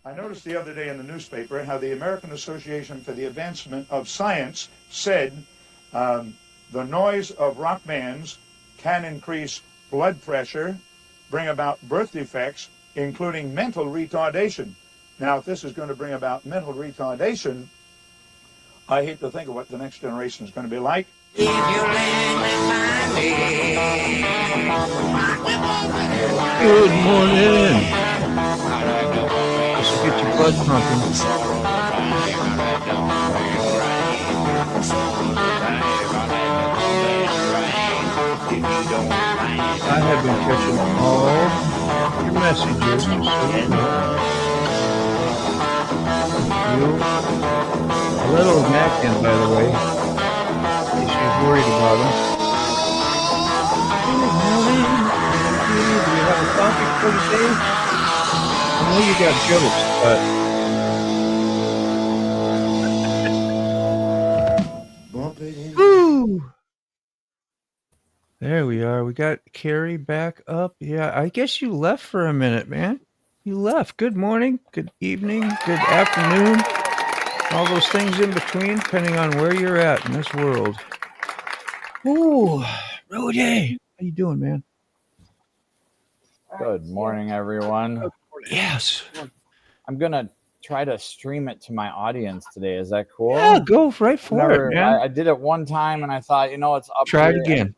I noticed the other day in the newspaper how the American Association for the Advancement of Science said the noise of rock bands can increase blood pressure, bring about birth defects, including mental retardation. Now, if this is going to bring about mental retardation, I hate to think of what the next generation is going to be like. If you find me. Good morning. This will get your blood pumping. I have been catching all your messages, just so you know. I let old Mac in, by the way, in case you're worried about him. Good morning. Do you have a topic for today? I know you got jokes, but... Woo! There we are. We got Carrie back up. Yeah, I guess you left for a minute, man. You left. Good morning, good evening, good afternoon. All those things in between, depending on where you're at in this world. Ooh, Rudy. How you doing, man? Good morning, everyone. Yes. I'm going to try to stream it to my audience today. Is that cool? Yeah, go right for it, man. I did it one time, and I thought, it's up Try here. it again.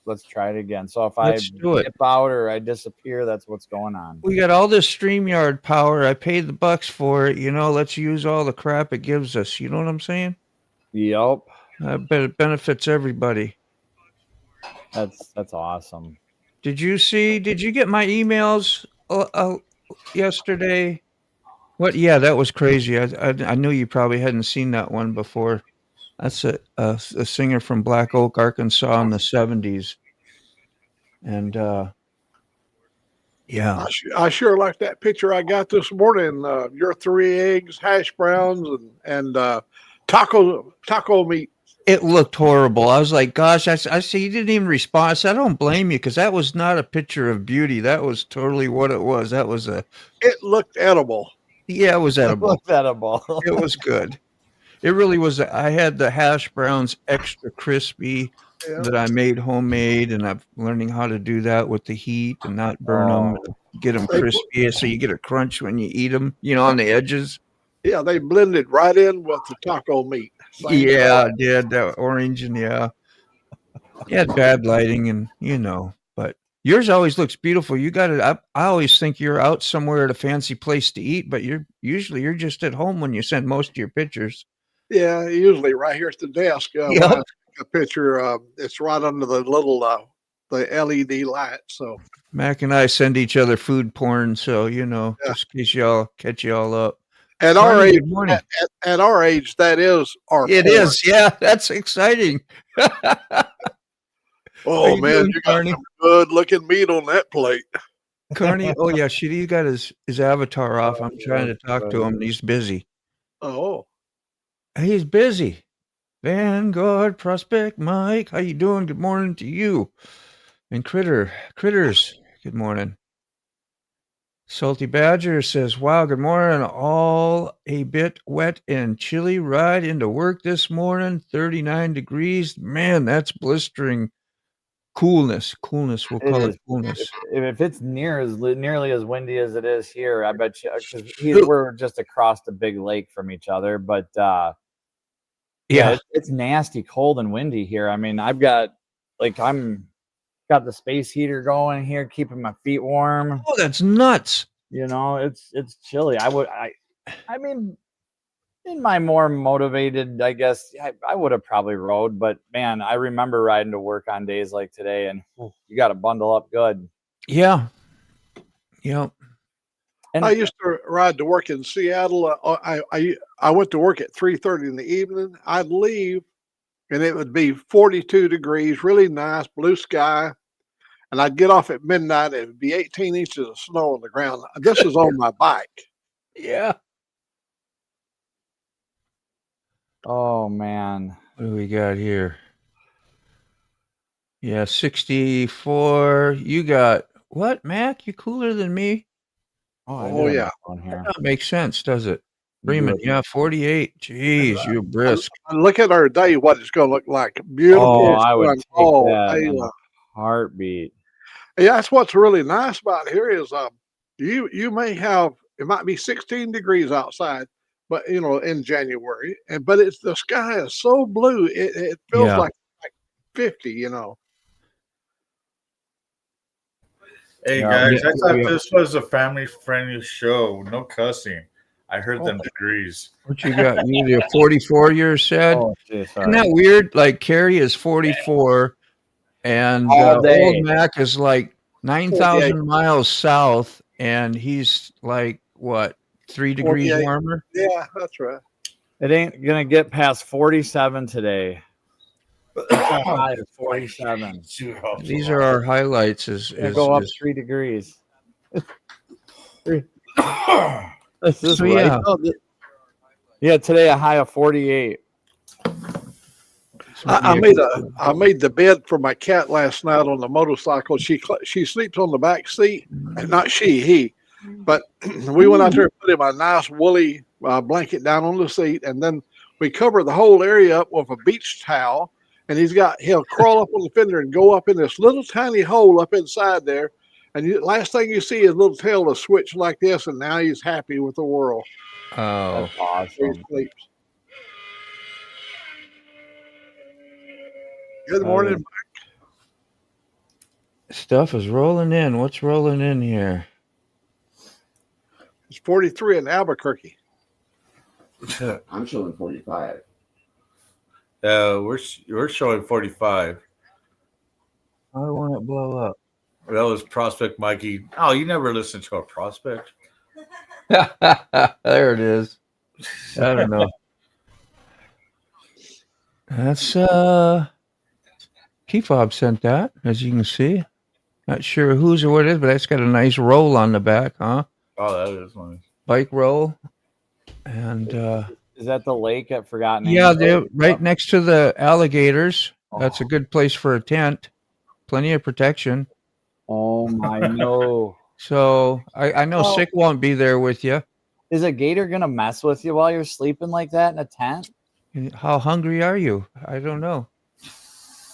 Let's try it again. So if Let's do it. dip out or I disappear, that's what's going on. We got all this StreamYard power. I paid the bucks for it. Let's use all the crap it gives us. You know what I'm saying? Yep. I bet it benefits everybody. That's awesome. Did you get my emails yesterday? What? Yeah, that was crazy. I knew you probably hadn't seen that one before. That's a singer from Black Oak, Arkansas in the 70s. And yeah. I sure like that picture I got this morning. Your 3 eggs, hash browns, and taco meat. It looked horrible. I was like, gosh, I see you didn't even respond. I said, I don't blame you because that was not a picture of beauty. That was totally what it was. That was It looked edible. Yeah, it was edible. It looked edible. It was good. It really was. I had the hash browns extra crispy that I made homemade, and I'm learning how to do that with the heat and not burn them, and get them crispy so you get a crunch when you eat them, on the edges. Yeah, they blended right in with the taco meat. Yeah, I did. That orange and yeah. You had bad lighting and, but yours always looks beautiful. You got it. I always think you're out somewhere at a fancy place to eat, but you're just at home when you send most of your pictures. Yeah, usually right here at the desk. When I take a picture, it's right under the little the LED light. So Mac and I send each other food porn, so just in case y'all catch y'all up. At our age, at our age, that is our. It porn. Is, yeah. That's exciting. Oh man, you got some good-looking meat on that plate. Carney, oh yeah, he got his avatar off. I'm trying to talk to him. He's busy. Oh, he's busy. Vanguard Prospect Mike, how you doing? Good morning to you. And Critters, good morning. Salty Badger says, wow, good morning. All a bit wet and chilly ride into work this morning. 39 degrees. Man, that's blistering. Coolness. We'll call it coolness. If it's nearly as windy as it is here, I bet you, we're just across the big lake from each other. But yeah, it's nasty, cold and windy here. I mean, I've got got the space heater going here, keeping my feet warm. Oh, that's nuts. It's chilly. I mean, in my more motivated, I guess, I would have probably rode, but man, I remember riding to work on days like today, and you got to bundle up good. Yeah. Yep. And I used to ride to work in Seattle. I went to work at 3:30 in the evening. I'd leave, and it would be 42 degrees, really nice, blue sky. And I'd get off at midnight. It would be 18 inches of snow on the ground. This is on my bike. Yeah. Oh, man. What do we got here? Yeah, 64. You got what, Mac? You cooler than me? Oh yeah. On here. That makes sense, does it? Freeman, yeah, 48. Jeez, you're brisk. Look at our day, what it's going to look like. Oh, Beautiful. I would sun take all that day in a long. heartbeat. Yeah, that's what's really nice about here is you may have, it might be 16 degrees outside, but in January, but it's the sky is so blue it feels Yeah. like 50. Hey Yeah, guys, I thought yeah. this was a family-friendly show. No cussing. I heard them degrees. What you got? You the 44 years said? Oh, geez, Isn't that weird? Like Carrie is 44 and All day. old Mac is like 9,000 miles south and he's like what, 3 degrees 48. warmer? Yeah, that's right. It ain't gonna get past 47 today. High is 47. These are our highlights. Is go up 3 degrees. This is So, right. yeah. Yeah, today a high of 48. I made the bed for my cat last night on the motorcycle. She sleeps on the back seat, not he. But we went out there and put him a nice woolly blanket down on the seat, and then we covered the whole area up with a beach towel. And he'll crawl up on the fender and go up in this little tiny hole up inside there. And last thing you see is little tail to switch like this, and now he's happy with the world. Oh, That's awesome. He sleeps. Good morning, Mike. Stuff is rolling in. What's rolling in here? It's 43 in Albuquerque. I'm showing 45. We're showing 45. I want it blow up. That was Prospect Mikey. Oh, you never listened to a Prospect? There it is. I don't know. That's Key Fob sent that, as you can see. Not sure whose or what it is, but that's got a nice roll on the back, huh? Oh, that is nice. Bike roll. And Is that the lake at Forgotten yeah, Angel? they're right next to the alligators. That's a good place for a tent. Plenty of protection. Oh my no. So I know Sick won't be there with you. Is a gator gonna mess with you while you're sleeping like that in a tent? How hungry are you? I don't know.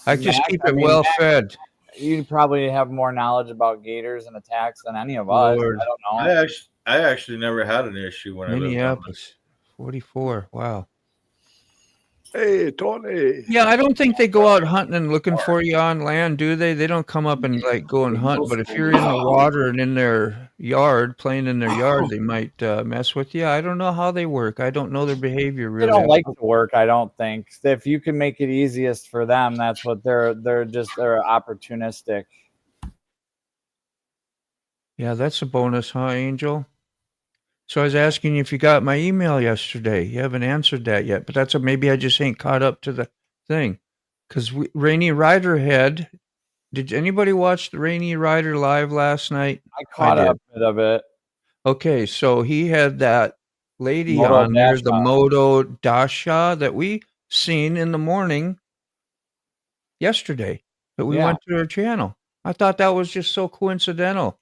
I just Mac, keep I it mean, well Mac, fed. You probably have more knowledge about gators and attacks than any of us. Lord. I don't know. I actually never had an issue when I lived down there. Minneapolis, 44. Wow. Hey, Tony. Yeah, I don't think they go out hunting and looking for you on land, do they? They don't come up and like go and hunt. But if you're in the water and in their yard, playing in their yard, they might mess with you. I don't know how they work. I don't know their behavior They really. don't like to work, I don't think. If you can make it easiest for them, that's what they're opportunistic. Yeah, that's a bonus, huh, Angel? So I was asking you if you got my email yesterday. You haven't answered that yet, but that's maybe I just ain't caught up to the thing. Because Rainy Rider had. Did anybody watch the Rainy Rider live last night? I caught a bit of it. Okay, so he had that lady on there, the Moto Dasha that we seen in the morning yesterday. But we went to her channel. I thought that was just so coincidental.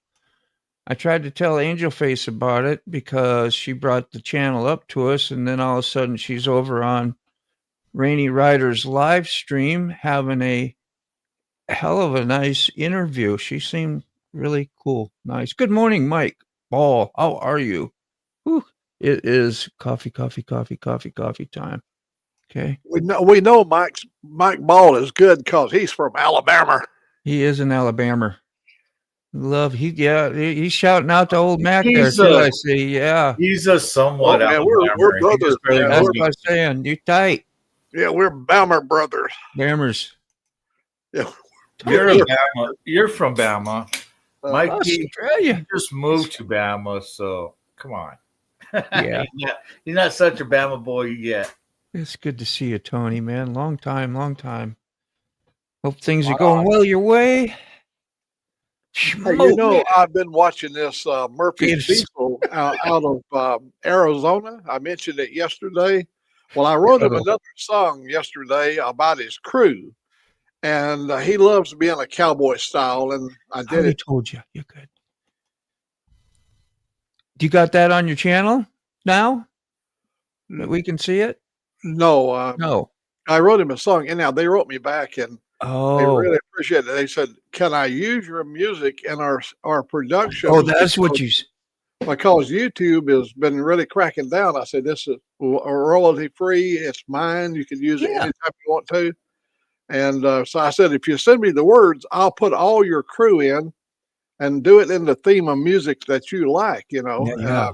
I tried to tell Angel Face about it because she brought the channel up to us, and then all of a sudden she's over on Rainy Rider's live stream having a hell of a nice interview. She seemed really cool. Nice. Good morning, Mike Ball. How are you? Whew. It is coffee time. Okay. We know Mike Ball is good because he's from Alabama. He is an Alabama. He's shouting out to old Mac there too. I see, yeah. He's a somewhat we're brothers. That's what I'm saying. You tight. Yeah, we're Bama brothers. Bammers. Yeah. You're from Bama. Mike, Australia. he just moved to Bama, so come on. Yeah. He's not such a Bama boy yet. It's good to see you, Tony, man. Long time. Hope things are going well your way. Hey, I've been watching this Murphy's Diesel out of Arizona. I mentioned it yesterday. Well, I wrote him another song yesterday about his crew, and he loves being a cowboy style, and I did it. Told you. You're good. Do you got that on your channel now that we can see it? No. No. I wrote him a song, and now they wrote me back, and they Oh. really appreciate it. They said, "Can I use your music in our production?" Oh, that's what you. Because YouTube has been really cracking down. I said, "This is royalty free. It's mine. You can use it anytime you want to." And so I said, "If you send me the words, I'll put all your crew in and do it in the theme of music that you like." Yeah.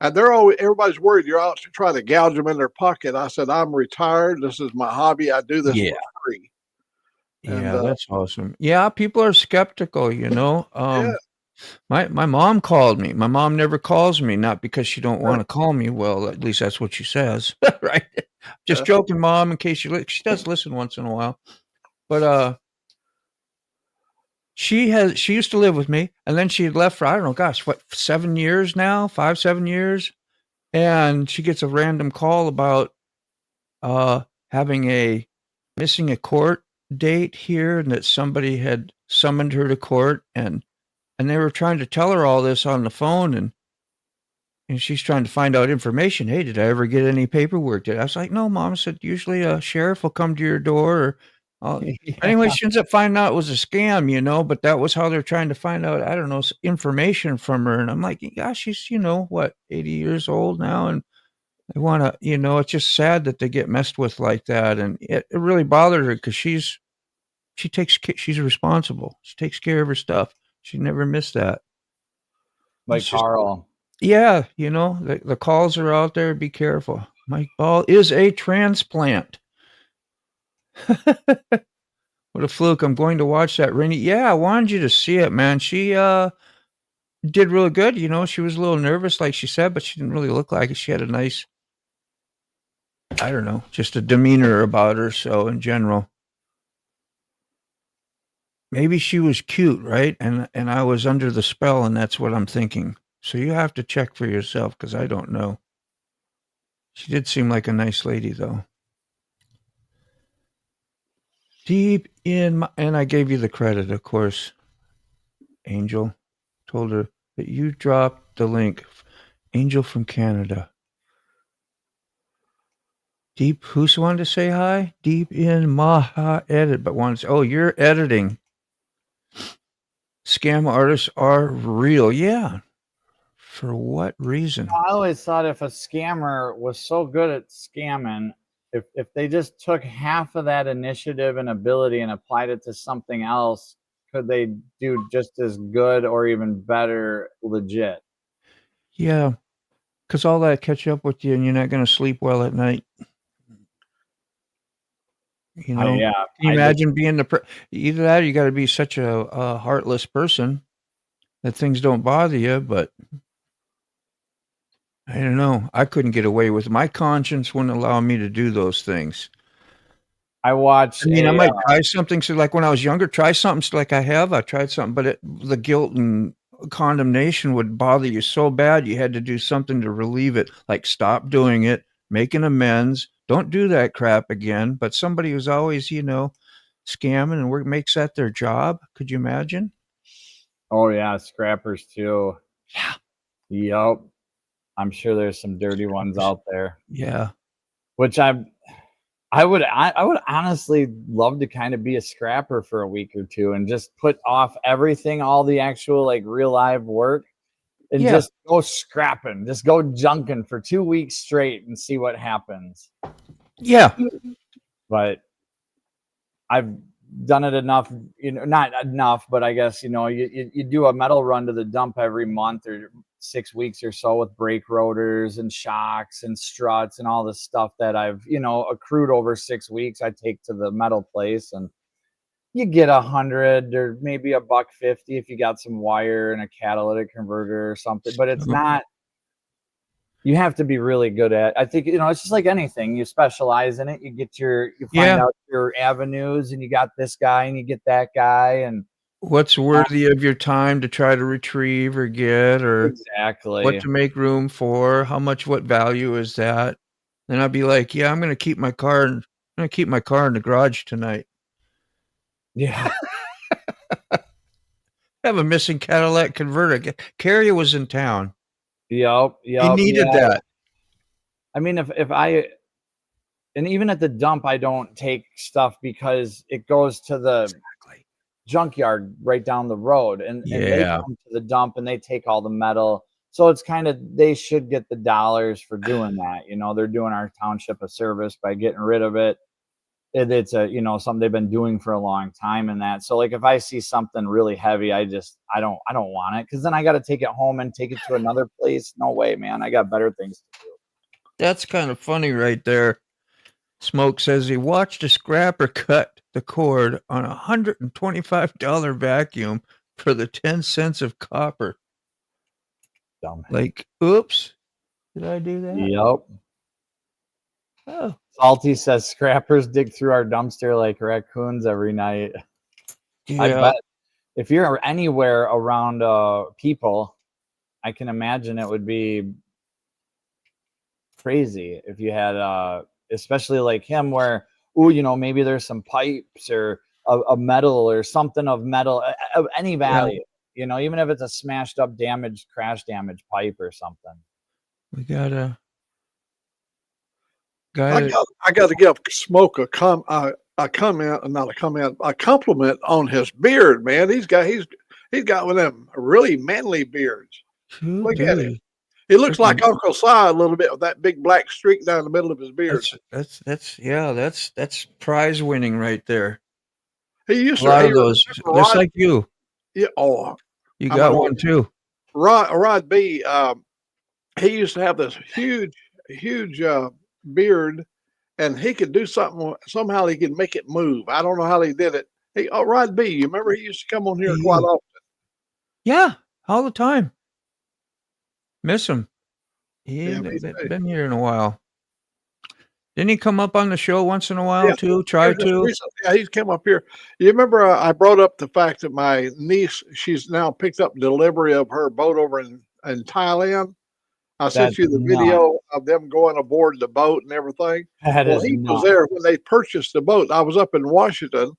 And everybody's worried you're out to try to gouge them in their pocket. I said, "I'm retired. This is my hobby. I do this for free." Yeah, that's awesome. Yeah, people are skeptical, Yeah. My mom called me. My mom never calls me, not because she don't want to call me. Well, at least that's what she says, right? Just joking, Mom. In case she does listen once in a while, but she used to live with me, and then she had left for I don't know, gosh, what 7 years now, 7 years, and she gets a random call about missing a court date here, and that somebody had summoned her to court, and they were trying to tell her all this on the phone, and she's trying to find out information. Hey, did I ever get any paperwork? I was like, no, Mom. I said, usually a sheriff will come to your door. Anyway, she ends up finding out it was a scam, but that was how they're trying to find out, I don't know, information from her. And I'm like, gosh, she's, 80 years old now. And I want to, it's just sad that they get messed with like that. And it really bothered her because she's responsible. She takes care of her stuff. She never missed that. Like Carl. Yeah, the calls are out there. Be careful. Mike Ball is a transplant. What a fluke. I'm going to watch that, Rainy. Yeah, I wanted you to see it, man. She did really good. She was a little nervous, like she said, but she didn't really look like it. She had a nice, I don't know, just a demeanor about her. So in general, maybe she was cute, right? And I was under the spell, and that's what I'm thinking. So you have to check for yourself because I don't know. She did seem like a nice lady, though. Deep in my, and I gave you the credit, of course. Angel told her that you dropped the link. Angel from Canada. Deep, who's wanted to say hi? Deep in my edit, but wants. Oh, you're editing. Scam artists are real. Yeah. For what reason? I always thought if a scammer was so good at scamming, if they just took half of that initiative and ability and applied it to something else, could they do just as good or even better legit? Yeah, because all that catch up with you and you're not going to sleep well at night. Yeah. Can you imagine being either that or you got to be such a heartless person that things don't bother you, but I don't know. I couldn't get away with it. My conscience wouldn't allow me to do those things. I might try something. So like when I was younger, try something. So like I tried something, but the guilt and condemnation would bother you so bad. You had to do something to relieve it. Like stop doing it, make an amends. Don't do that crap again. But somebody who's always, scamming and makes that their job. Could you imagine? Oh yeah. Scrappers too. Yeah. Yep. I'm sure there's some dirty ones out there. Yeah. Which I would honestly love to kind of be a scrapper for a week or two and just put off everything, all the actual like real live work, and just go scrapping, just go junking for 2 weeks straight and see what happens. Yeah. But I've done it enough, not enough, but I guess, you do a metal run to the dump every month or 6 weeks or so with brake rotors and shocks and struts and all the stuff that I've, accrued over 6 weeks. I take to the metal place and you get 100 or maybe $150 if you got some wire and a catalytic converter or something, but it's not, you have to be really good at, I think, it's just like anything. You specialize in it. You find out your avenues, and you got this guy and you get that guy, and what's worthy of your time to try to retrieve or get, or exactly what to make room for, what value is that? And I'd be like, yeah, I'm going to keep my car in the garage tonight. Yeah. I have a missing catalytic converter. Carrie was in town. Yep. He needed that. I mean, and even at the dump, I don't take stuff because it goes to the junkyard right down the road, and they come to the dump and they take all the metal. So it's kind of, they should get the dollars for doing that. They're doing our township a service by getting rid of it. It's something they've been doing for a long time, and that. So like if I see something really heavy, I don't want it, because then I got to take it home and take it to another place. No way, man. I got better things to do. That's kind of funny right there. Smoke says he watched a scrapper cut the cord on a $125 vacuum for the 10 cents of copper. Dumb. Like, oops, did I do that? Yep. Oh. Salty says scrappers dig through our dumpster like raccoons every night. Yeah. I bet if you're anywhere around people, I can imagine it would be crazy if you had especially like him, where maybe there's some pipes or a metal or something of metal of any value, even if it's a smashed up, damaged, crash damaged pipe or something. We got a guy. I got to give Smoke a compliment on his beard, man. He's got one of them really manly beards. Look at him. He looks like Uncle Si a little bit with that big black streak down the middle of his beard. That's prize winning right there. He used a lot of those, just like you. Yeah. Oh, you got one too. Rod B. He used to have this huge beard, and he could do something. Somehow he could make it move. I don't know how he did it. Rod B. You remember he used to come on here quite often? Yeah, all the time. Miss him. He's been here in a while. Didn't he come up on the show once in a while too? Try to. Yeah, he's come up here. You remember I brought up the fact that my niece, she's now picked up delivery of her boat over in Thailand. I sent you the video of them going aboard the boat and everything. He was there when they purchased the boat. I was up in Washington,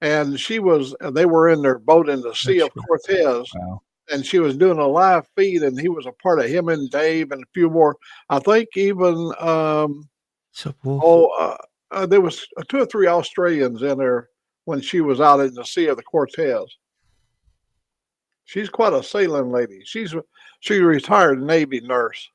and they were in their boat in the Sea of Cortez. Wow. And she was doing a live feed, and he was a part of him and Dave and a few more. I think even there was 2 or 3 Australians in there when she was out in the Sea of the Cortez. She's quite a sailing lady. She's a retired Navy nurse.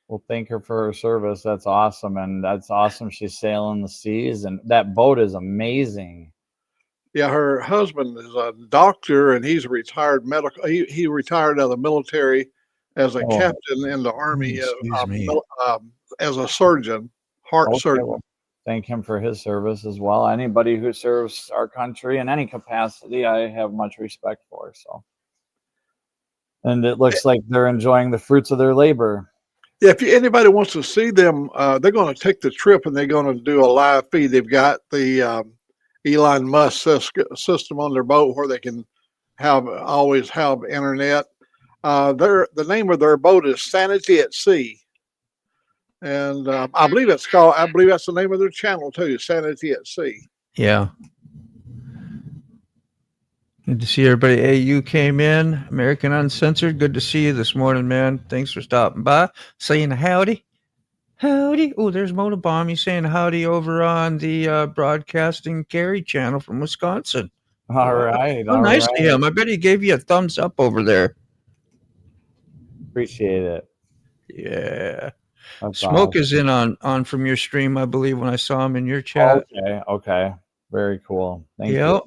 Well, thank her for her service. That's awesome, and that's awesome. She's sailing the seas, and that boat is amazing. Yeah, her husband is a doctor, and he's a retired medical. He retired out of the military as a captain in the Army as a surgeon, heart surgeon. Well, thank him for his service as well. Anybody who serves our country in any capacity, I have much respect for. So, and it looks like they're enjoying the fruits of their labor. Yeah, if anybody wants to see them, they're going to take the trip, and they're going to do a live feed. They've got the Elon Musk system on their boat where they can always have internet. The name of their boat is Sanity at Sea, and I believe that's the name of their channel too, Sanity at Sea. Yeah. Good to see everybody. Hey, you came in, American Uncensored. Good to see you this morning, man. Thanks for stopping by, saying howdy. Howdy. Oh, there's MotoBaum. He's saying howdy over on the Broadcasting Carry channel from Wisconsin. All right. Oh, nice to him. I bet he gave you a thumbs up over there. Appreciate it. Yeah. Smoke is in on from your stream, I believe, when I saw him in your chat. Okay. Very cool. Thank you.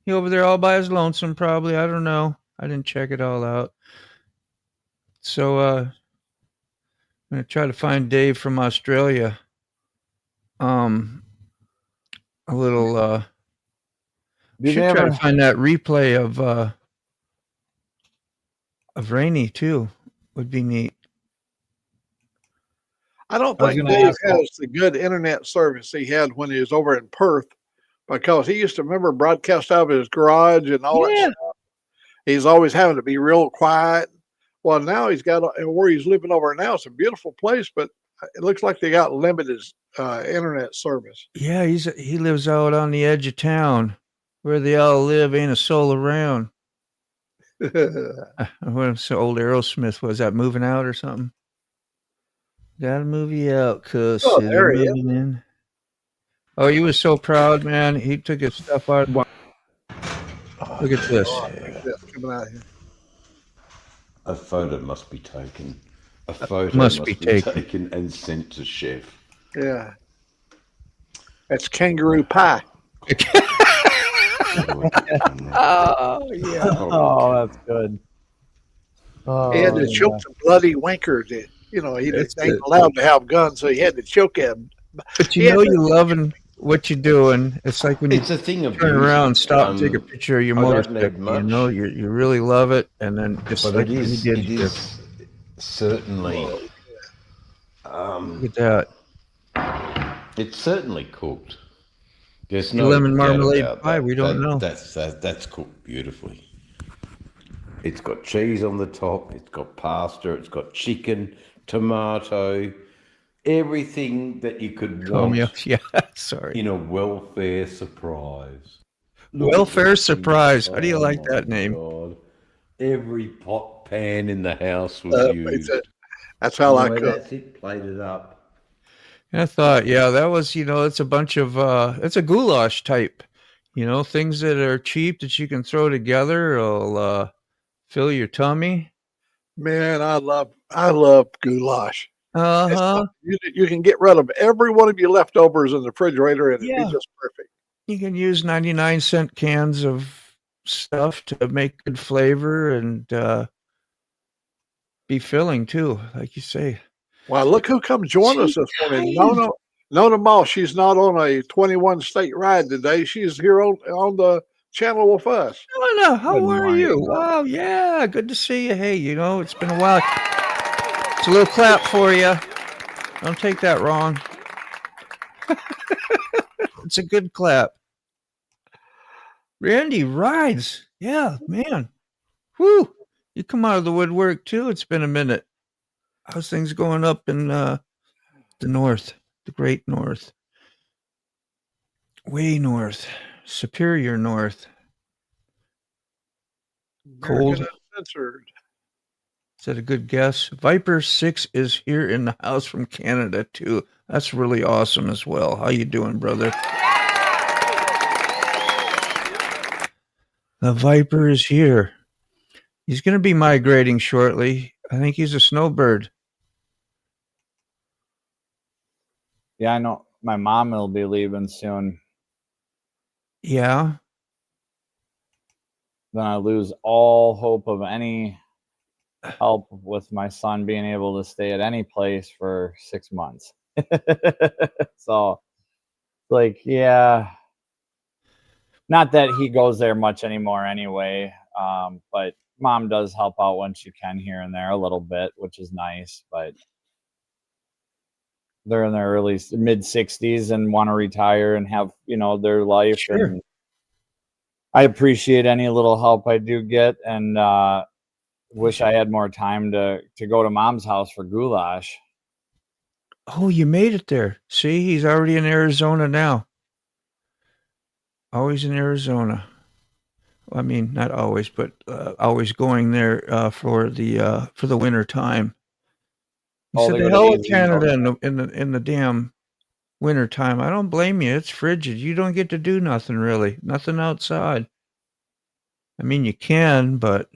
He over there all by his lonesome, probably. I don't know. I didn't check it all out. So I'm gonna try to find Dave from Australia. A little should try to find that replay of Rainy too. Would be neat. I don't think Dave has the good internet service he had when he was over in Perth, because he used to broadcast out of his garage and all that stuff. He's always having to be real quiet. Well, now he's got where he's living over now. It's a beautiful place, but it looks like they got limited internet service. Yeah, he lives out on the edge of town where they all live. Ain't a soul around. What so old Aerosmith was that moving out or something? Gotta move you out, cuz Oh, they're there he is. moving in. Oh, he was so proud, man. He took his stuff out. Look at this. Coming out here. A photo must be taken. A photo Must be taken and sent to chef. Yeah. That's kangaroo pie. Oh, yeah. Oh, that's good. Oh, He had to choke the bloody wanker. You know, he ain't allowed to have guns, so he had to choke him. But you know you're loving what you're doing. It's like when It's you a thing of turn around, stop, and take a music. picture of your I don't motorcycle. need much. You know, you really love it, and then just But like it when is, you did it here. is certainly, Look at that. it's certainly cooked. There's Your no lemon doubt marmalade about pie, that. we don't know. That's cooked beautifully. It's got cheese on the top. It's got pasta. It's got chicken, tomato, everything that you could want Yeah, sorry. in a welfare surprise. Welfare surprise. How do you like that my name? God. Every pot pan in the house was used. That's how I Anyway, cook. that's it. Plated up. And I thought, yeah, that was, it's a bunch of, it's a goulash type, things that are cheap that you can throw together will fill your tummy. Man, I love goulash. Uh-huh. You can get rid of every one of your leftovers in the refrigerator, and it'd be Yeah. just perfect. You can use 99-cent cans of stuff to make good flavor and be filling too, like you say. Well, look who come join us this morning. Nona Moss. She's not on a 21 state ride today. She's here on the channel with us. Nona, how Good are you? morning. Wow, yeah, good to see you. Hey, it's been a while. It's a little clap for you. Don't take that wrong. It's a good clap. Randy rides. Yeah, man. Whew. You come out of the woodwork too. It's been a minute. How's things going up in the north, the great north? Way north, superior north. Cold. American Uncensored. Is that a good guess? Viper 6 is here in the house from Canada too. That's really awesome as well. How you doing, brother? The Viper is here. He's going to be migrating shortly. I think he's a snowbird. Yeah, I know my mom will be leaving soon. Yeah. Then I lose all hope of any help with my son being able to stay at any place for 6 months. So, yeah. Not that he goes there much anymore anyway, but mom does help out when she can here and there a little bit, which is nice. But they're in their early mid 60s and want to retire and have their life. Sure. And I appreciate any little help I do get, and wish I had more time to go to mom's house for goulash. Oh, you made it there. See, he's already in Arizona now. Always in Arizona. I mean, not always, but always going there for the winter time. He said, "The hell with Canada in the damn winter time." I don't blame you. It's frigid. You don't get to do nothing really. Nothing outside. I mean, you can, but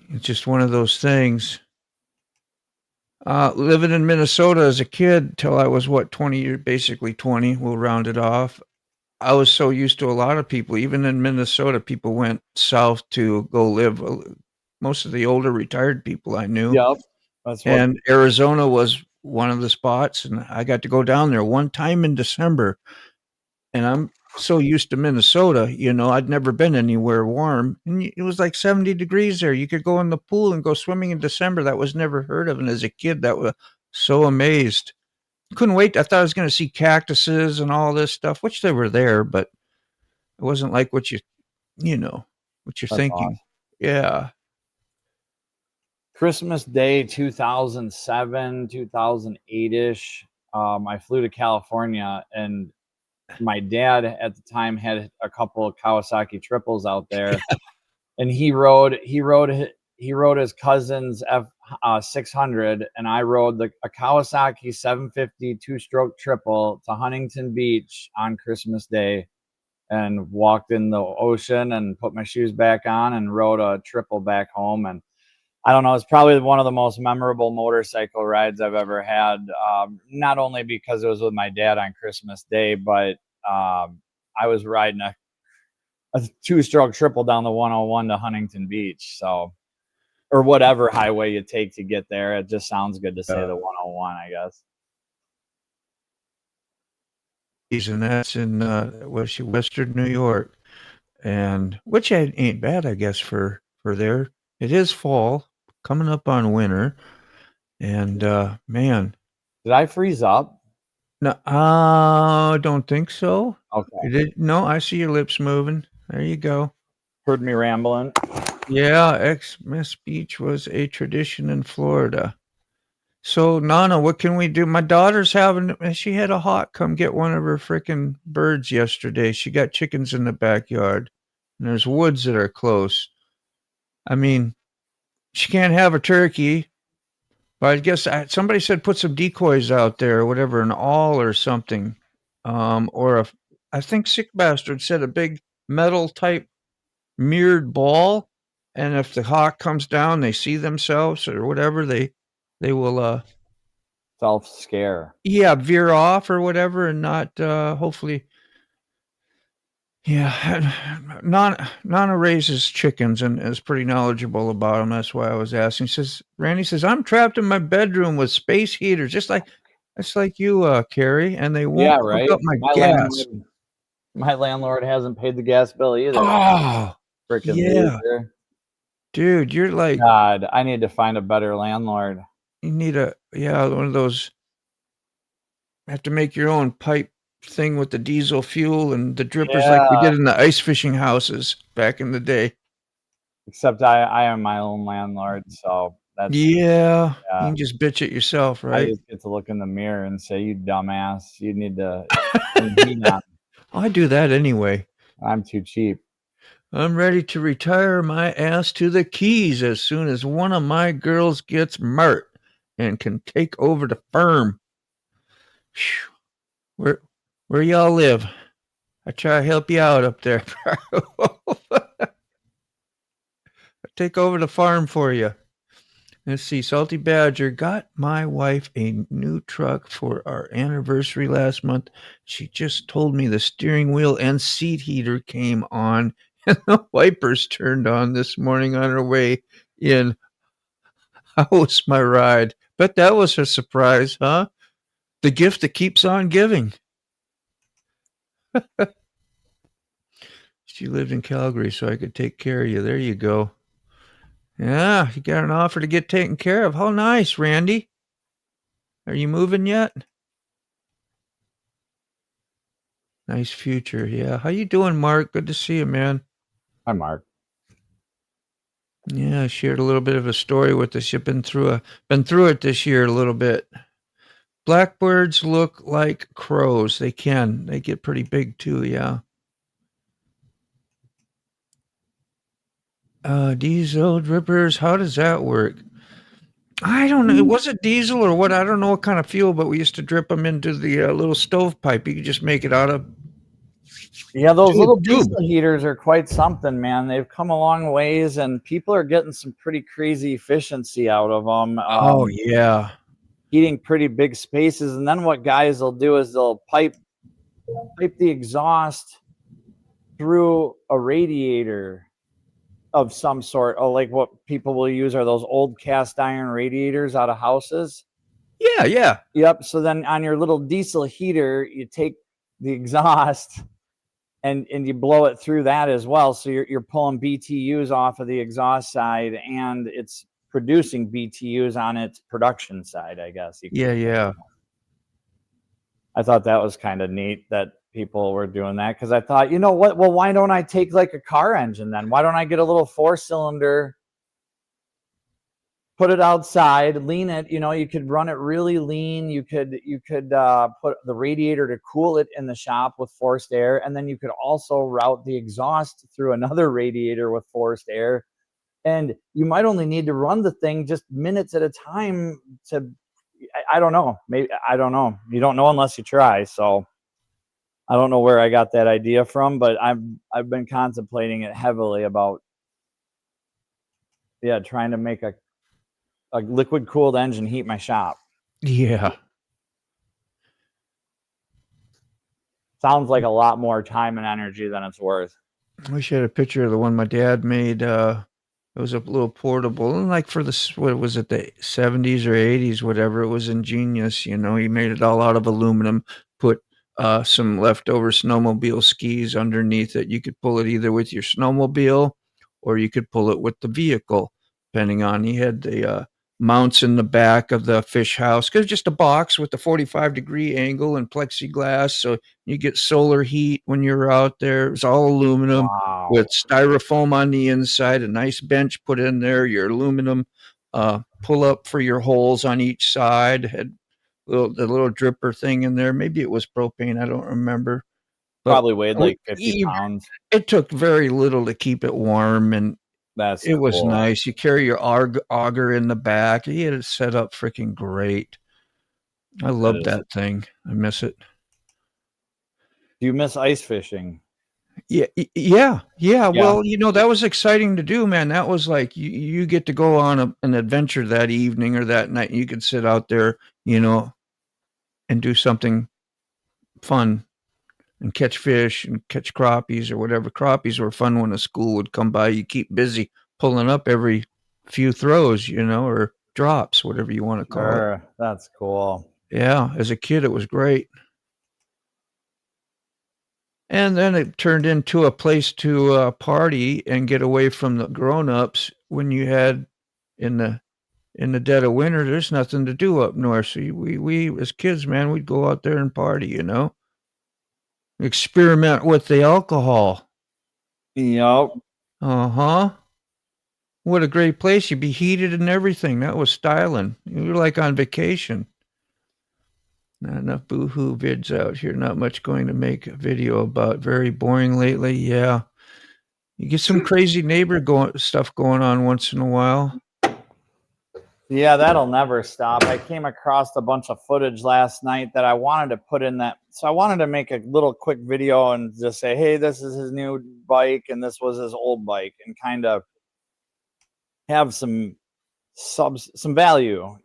it's just one of those things. Living in Minnesota as a kid till I was 20 years, basically 20. We'll round it off. I was so used to a lot of people, even in Minnesota, people went south to go live. Most of the older retired people I knew. Yep. And Arizona was one of the spots. And I got to go down there one time in December. And I'm so used to Minnesota, I'd never been anywhere warm. And it was like 70 degrees there. You could go in the pool and go swimming in December. That was never heard of. And as a kid, that was so amazed. Couldn't wait. I thought I was going to see cactuses and all this stuff, which they were there, but it wasn't like what you're thinking. Awesome. Yeah. Christmas Day 2007, 2008-ish. I flew to California, and my dad at the time had a couple of Kawasaki triples out there, and he rode his cousin's F600, and I rode a Kawasaki 750 two-stroke triple to Huntington Beach on Christmas Day, and walked in the ocean and put my shoes back on and rode a triple back home. And I don't know, it's probably one of the most memorable motorcycle rides I've ever had. Not only because it was with my dad on Christmas Day, but I was riding a two-stroke triple down the 101 to Huntington Beach. So, or whatever highway you take to get there. It just sounds good to say the 101, I guess. And that's in Western New York, and which ain't bad, I guess, for there. It is fall, coming up on winter, and man, did I freeze up? No, I don't think so. Okay. No, I see your lips moving. There you go. Heard me rambling. Yeah, Xmas Beach was a tradition in Florida. So, Nana, what can we do? My daughter's she had a hawk come get one of her freaking birds yesterday. She got chickens in the backyard, and there's woods that are close. I mean, she can't have a turkey, but I guess somebody said put some decoys out there or whatever, an awl or something. I think Sick Bastard said a big metal type mirrored ball, and if the hawk comes down, they see themselves or whatever, they will self scare. Yeah, veer off or whatever, and not hopefully. Yeah, Nana raises chickens and is pretty knowledgeable about them. That's why I was asking. Randy says, I'm trapped in my bedroom with space heaters, just like you, Carrie, and they won't hook up my gas. My landlord hasn't paid the gas bill either. Oh, freaking loser. Dude, you're like, God, I need to find a better landlord. You need one of those. Have to make your own pipe thing with the diesel fuel and the drippers like we did in the ice fishing houses back in the day. Except I am my own landlord, so that's you can just bitch it yourself, right? I just get to look in the mirror and say, you dumbass, you need to I do that anyway. I'm too cheap. I'm ready to retire my ass to the Keys as soon as one of my girls gets mart and can take over the firm. Where y'all live? I try to help you out up there. Take over the farm for you. Let's see. Salty Badger got my wife a new truck for our anniversary last month. She just told me the steering wheel and seat heater came on and the wipers turned on this morning on her way in. How was my ride? Bet that was a surprise, huh? The gift that keeps on giving. She lived in Calgary, so I could take care of you. There you go. Yeah, you got an offer to get taken care of. How nice, Randy. Are you moving yet? Nice future, yeah. How you doing, Mark? Good to see you, man. Hi, Mark. Yeah, I shared a little bit of a story with us. You've been through it this year a little bit. Blackbirds look like crows. They get pretty big too, yeah. Diesel drippers, how does that work? I don't know. Was it diesel or what? I don't know what kind of fuel, but we used to drip them into the little stovepipe. You could just make it out of. Yeah, those little diesel heaters are quite something, man. They've come a long ways, and people are getting some pretty crazy efficiency out of them. Oh, yeah. Heating pretty big spaces. And then what guys will do is they'll pipe the exhaust through a radiator of some sort. Oh, like what people will use are those old cast iron radiators out of houses. Yeah. Yep. So then on your little diesel heater, you take the exhaust and you blow it through that as well. So you're pulling BTUs off of the exhaust side, and it's producing BTUs on its production side, I guess. Yeah. I thought that was kind of neat that people were doing that, because I thought, you know what? Well, why don't I take like a car engine then? Why don't I get a little 4-cylinder put it outside, lean it, you could run it really lean. You could put the radiator to cool it in the shop with forced air. And then you could also route the exhaust through another radiator with forced air. And you might only need to run the thing just minutes at a time I don't know. Maybe, I don't know. You don't know unless you try. So I don't know where I got that idea from, but I've been contemplating it heavily about, trying to make a liquid cooled engine heat my shop. Yeah. Sounds like a lot more time and energy than it's worth. I wish I had a picture of the one my dad made. It was a little portable, and like for the, what was it, the 70s or 80s, whatever. It was ingenious. He made it all out of aluminum, put some leftover snowmobile skis underneath it. You could pull it either with your snowmobile or you could pull it with the vehicle, depending on. He had the mounts in the back of the fish house, because just a box with a 45-degree angle and plexiglass, so you get solar heat when you're out there. It was all aluminum. Wow. With styrofoam on the inside, a nice bench put in there, your aluminum pull up for your holes on each side, had the little dripper thing in there. Maybe it was propane, I don't remember. But probably weighed like 50 pounds. It took very little to keep it warm, and it was cool. nice. You carry your auger in the back. He had it set up freaking great. I love that thing. I miss it. Do you miss ice fishing? Yeah. Well, that was exciting to do, man. That was like you get to go on an adventure that evening or that night. And you could sit out there, and do something fun and catch fish and catch crappies or whatever. Crappies were fun when a school would come by. You keep busy pulling up every few throws, or drops, whatever you want to call it. That's cool. Yeah. As a kid, it was great. And then it turned into a place to party and get away from the grown-ups when you had in the dead of winter. There's nothing to do up north. So we as kids, man, we'd go out there and party, experiment with the alcohol. Yep. Uh-huh. What a great place. You'd be heated and everything. That was styling. You were like on vacation. Not enough boo-hoo vids out here. Not much going to make a video about. Very boring lately. Yeah. You get some crazy neighbor stuff going on once in a while. Yeah, that'll never stop. I came across a bunch of footage last night that I wanted to put in that. So I wanted to make a little quick video and just say, hey, this is his new bike and this was his old bike, and kind of have some value,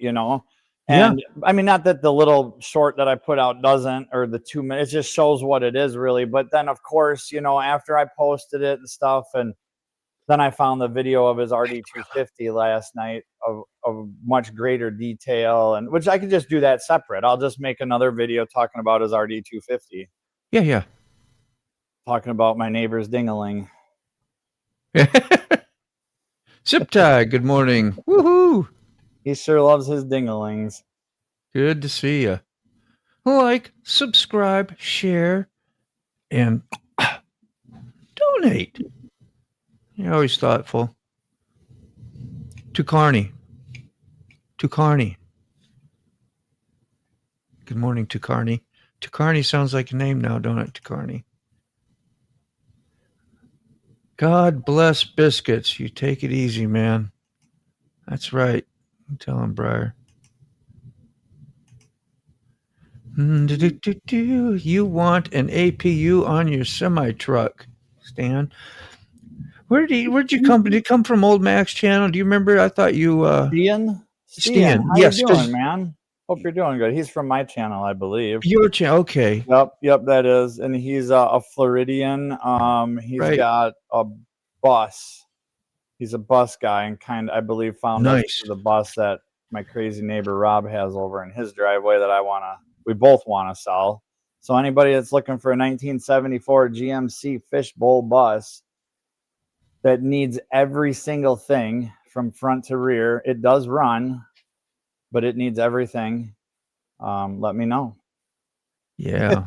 And I mean, not that the little short that I put out doesn't, or the 2 minutes, it just shows what it is really. But then of course, after I posted it and stuff, and then I found the video of his RD250 last night of much greater detail, and which I could just do that separate. I'll just make another video talking about his RD250. Yeah. Talking about my neighbor's ding-a-ling. Zip tie, good morning. Woohoo! He sure loves his ding-a-lings. Good to see you. Like, subscribe, share, and donate. You're always thoughtful. Tukarni. Good morning, Tukarni. Tukarni sounds like a name now, don't it, Tukarni? God bless biscuits. You take it easy, man. That's right. Tell him, Briar. You want an APU on your semi-truck, Stan. Where'd you come? Did it come from Old Mac's channel? Do you remember? I thought you Stian. How yes, you doing, man? Hope you're doing good. He's from my channel, I believe. Your channel, okay. Yep, that is. And he's a Floridian. He's got a bus. He's a bus guy, and I believe found us the bus that my crazy neighbor Rob has over in his driveway that we both want to sell. So anybody that's looking for a 1974 GMC fishbowl bus that needs every single thing from front to rear, it does run, but it needs everything, let me know. Yeah.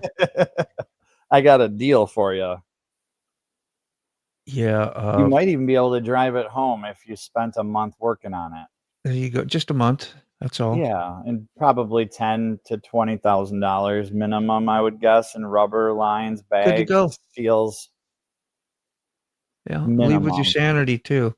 I got a deal for you. Yeah. You might even be able to drive it home if you spent a month working on it. There you go. Just a month. That's all. Yeah, and probably $10,000 to $20,000 minimum, I would guess, in rubber lines, Good to bags, go. seals. Yeah. Leave with your Minimum. sanity too.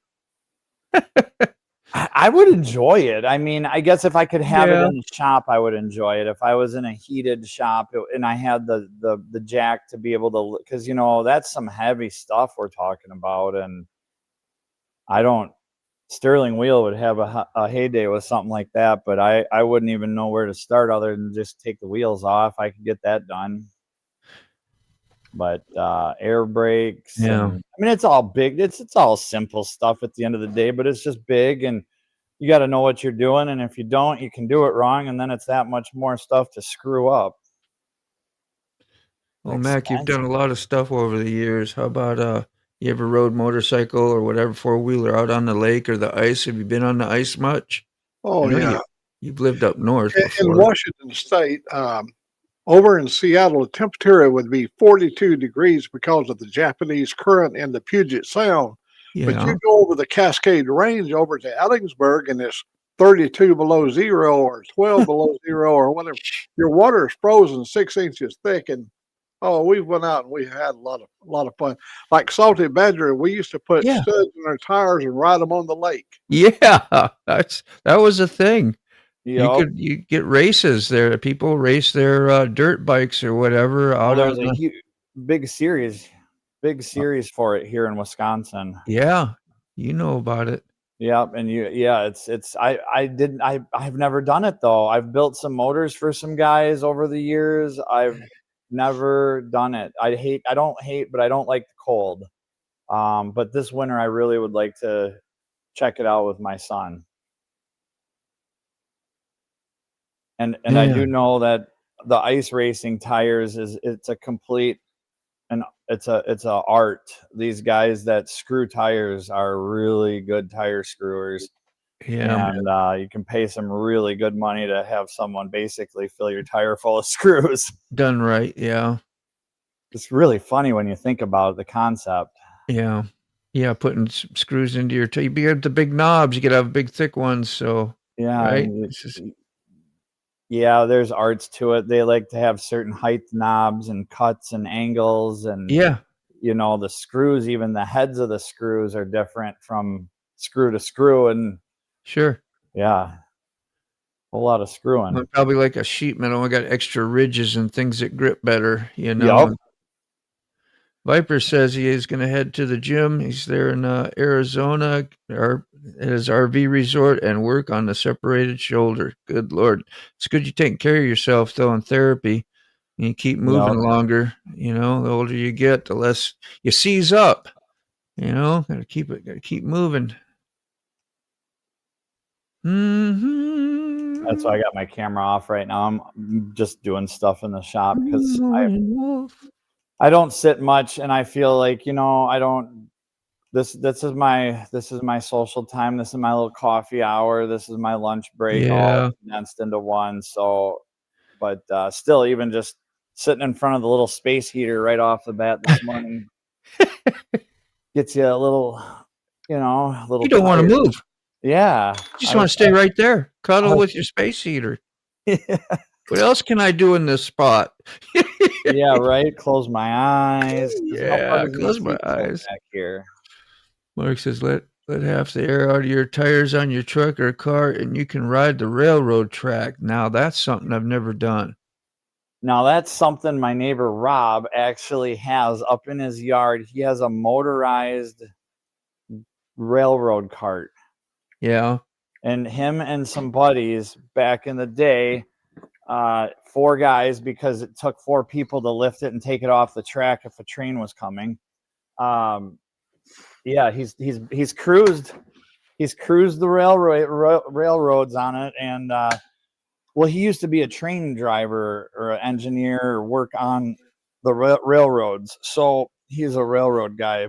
I would enjoy it. I mean, I guess if I could have it Yeah. in the shop, I would enjoy it. If I was in a heated shop and I had the jack to be able to, because that's some heavy stuff we're talking about, and I don't. Sterling Wheel would have a heyday with something like that, but I wouldn't even know where to start other than just take the wheels off. I could get that done. But air brakes, Yeah. and I mean, it's all big. It's all simple stuff at the end of the day, but it's just big, and you got to know what you're doing. And if you don't, you can do it wrong, and then it's that much more stuff to screw up. Well, Mac, you've done a lot of stuff over the years. How about you ever rode motorcycle or whatever, four-wheeler out on the lake or the ice? Have you been on the ice much? Oh, yeah. You've lived up north before. In Washington State, over in Seattle, the temperature would be 42 degrees because of the Japanese current in the Puget Sound. Yeah. But you go over the Cascade Range over to Ellensburg, and it's 32 below zero or 12 below zero or whatever. Your water is frozen 6 inches thick, and we went out and we had a lot of fun. Like Salty Badger, we used to put studs in our tires and ride them on the lake. Yeah, that was a thing. Yep. You get races there. People race their dirt bikes or whatever out there on was a huge, big series for it here in Wisconsin. Yeah, you know about it. Yep, and I've never done it though. I've built some motors for some guys over the years. I've never done it. I don't hate, but I don't like the cold. But this winter I really would like to check it out with my son. And I do know that the ice racing tires it's a complete, and it's a art. These guys that screw tires are really good tire screwers. Yeah, and you can pay some really good money to have someone basically fill your tire full of screws. Done right, yeah. It's really funny when you think about the concept. Yeah, putting screws into your you get the big knobs. You could have big thick ones. So yeah, right. Yeah, there's arts to it. They like to have certain height knobs and cuts and angles, and the screws, even the heads of the screws are different from screw to screw, and a whole lot of screwing. Probably like a sheet metal. I got extra ridges and things that grip better. Yep. Viper says he is going to head to the gym. He's there in Arizona, at his RV resort, and work on the separated shoulder. Good Lord. It's good you're taking care of yourself, though, in therapy. And you keep moving longer. The older you get, the less you seize up. Gotta keep moving. Mm-hmm. That's why I got my camera off right now. I'm just doing stuff in the shop because I don't sit much, and I feel like I don't. This is my social time. This is my little coffee hour. This is my lunch break, all condensed into one. So, but still, even just sitting in front of the little space heater right off the bat this morning gets you a little, You don't want to move. Yeah, you just want to stay right there, cuddle with your space heater. What else can I do in this spot? Yeah, right. Close my eyes. Close my eyes. Back here. Mark says, let half the air out of your tires on your truck or car, and you can ride the railroad track. Now, that's something I've never done. Now, that's something my neighbor Rob actually has up in his yard. He has a motorized railroad cart. Yeah. And him and some buddies back in the day, 4 guys, because it took 4 people to lift it and take it off the track if a train was coming. He's cruised the railroads on it, and he used to be a train driver or an engineer or work on the railroads, so he's a railroad guy.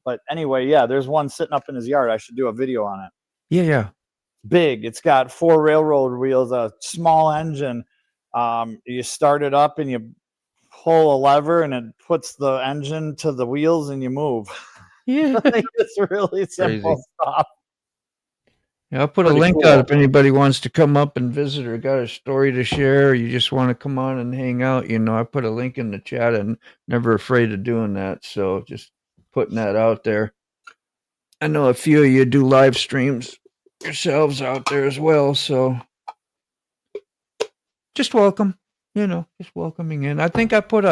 But anyway, there's one sitting up in his yard. I should do a video on it. Yeah. Big. It's got 4 railroad wheels, a small engine. You start it up and you pull a lever and it puts the engine to the wheels and you move. Yeah. I think it's really simple stuff. Yeah, I'll put a link out if anybody wants to come up and visit or got a story to share, or you just want to come on and hang out. I put a link in the chat and never afraid of doing that. So just putting that out there. I know a few of you do live streams yourselves out there as well. So just welcome, just welcoming in. I think I put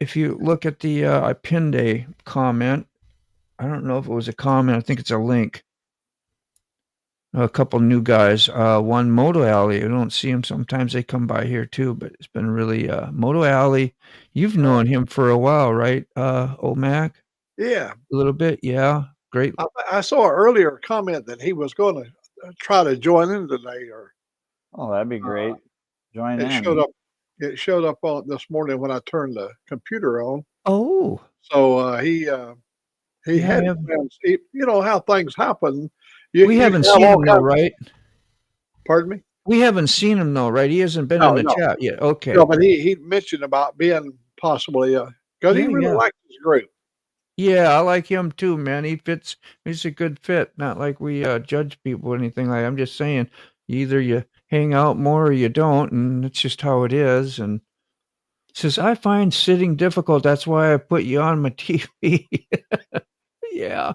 if you look at the, I pinned a comment. I don't know if it was a comment. I think it's a link. A couple new guys. One Moto Alley. I don't see him. Sometimes they come by here too, but it's been really Moto Alley. You've known him for a while, right? Old Mac? Yeah. A little bit. Yeah. Great. I saw an earlier comment that he was going to try to join in today. Oh, that'd be great. Join in. It showed up this morning when I turned the computer on. Oh. So he had plans. You know how things happen. We haven't seen him though, right? Pardon me? We haven't seen him though, right? He hasn't been in the chat yet. Okay. No, but he mentioned about being possibly because he really likes his group. Yeah, I like him too, man. He fits. He's a good fit. Not like we judge people or anything like that. I'm just saying, either you hang out more or you don't, and it's just how it is. And says, I find sitting difficult. That's why I put you on my TV. Yeah.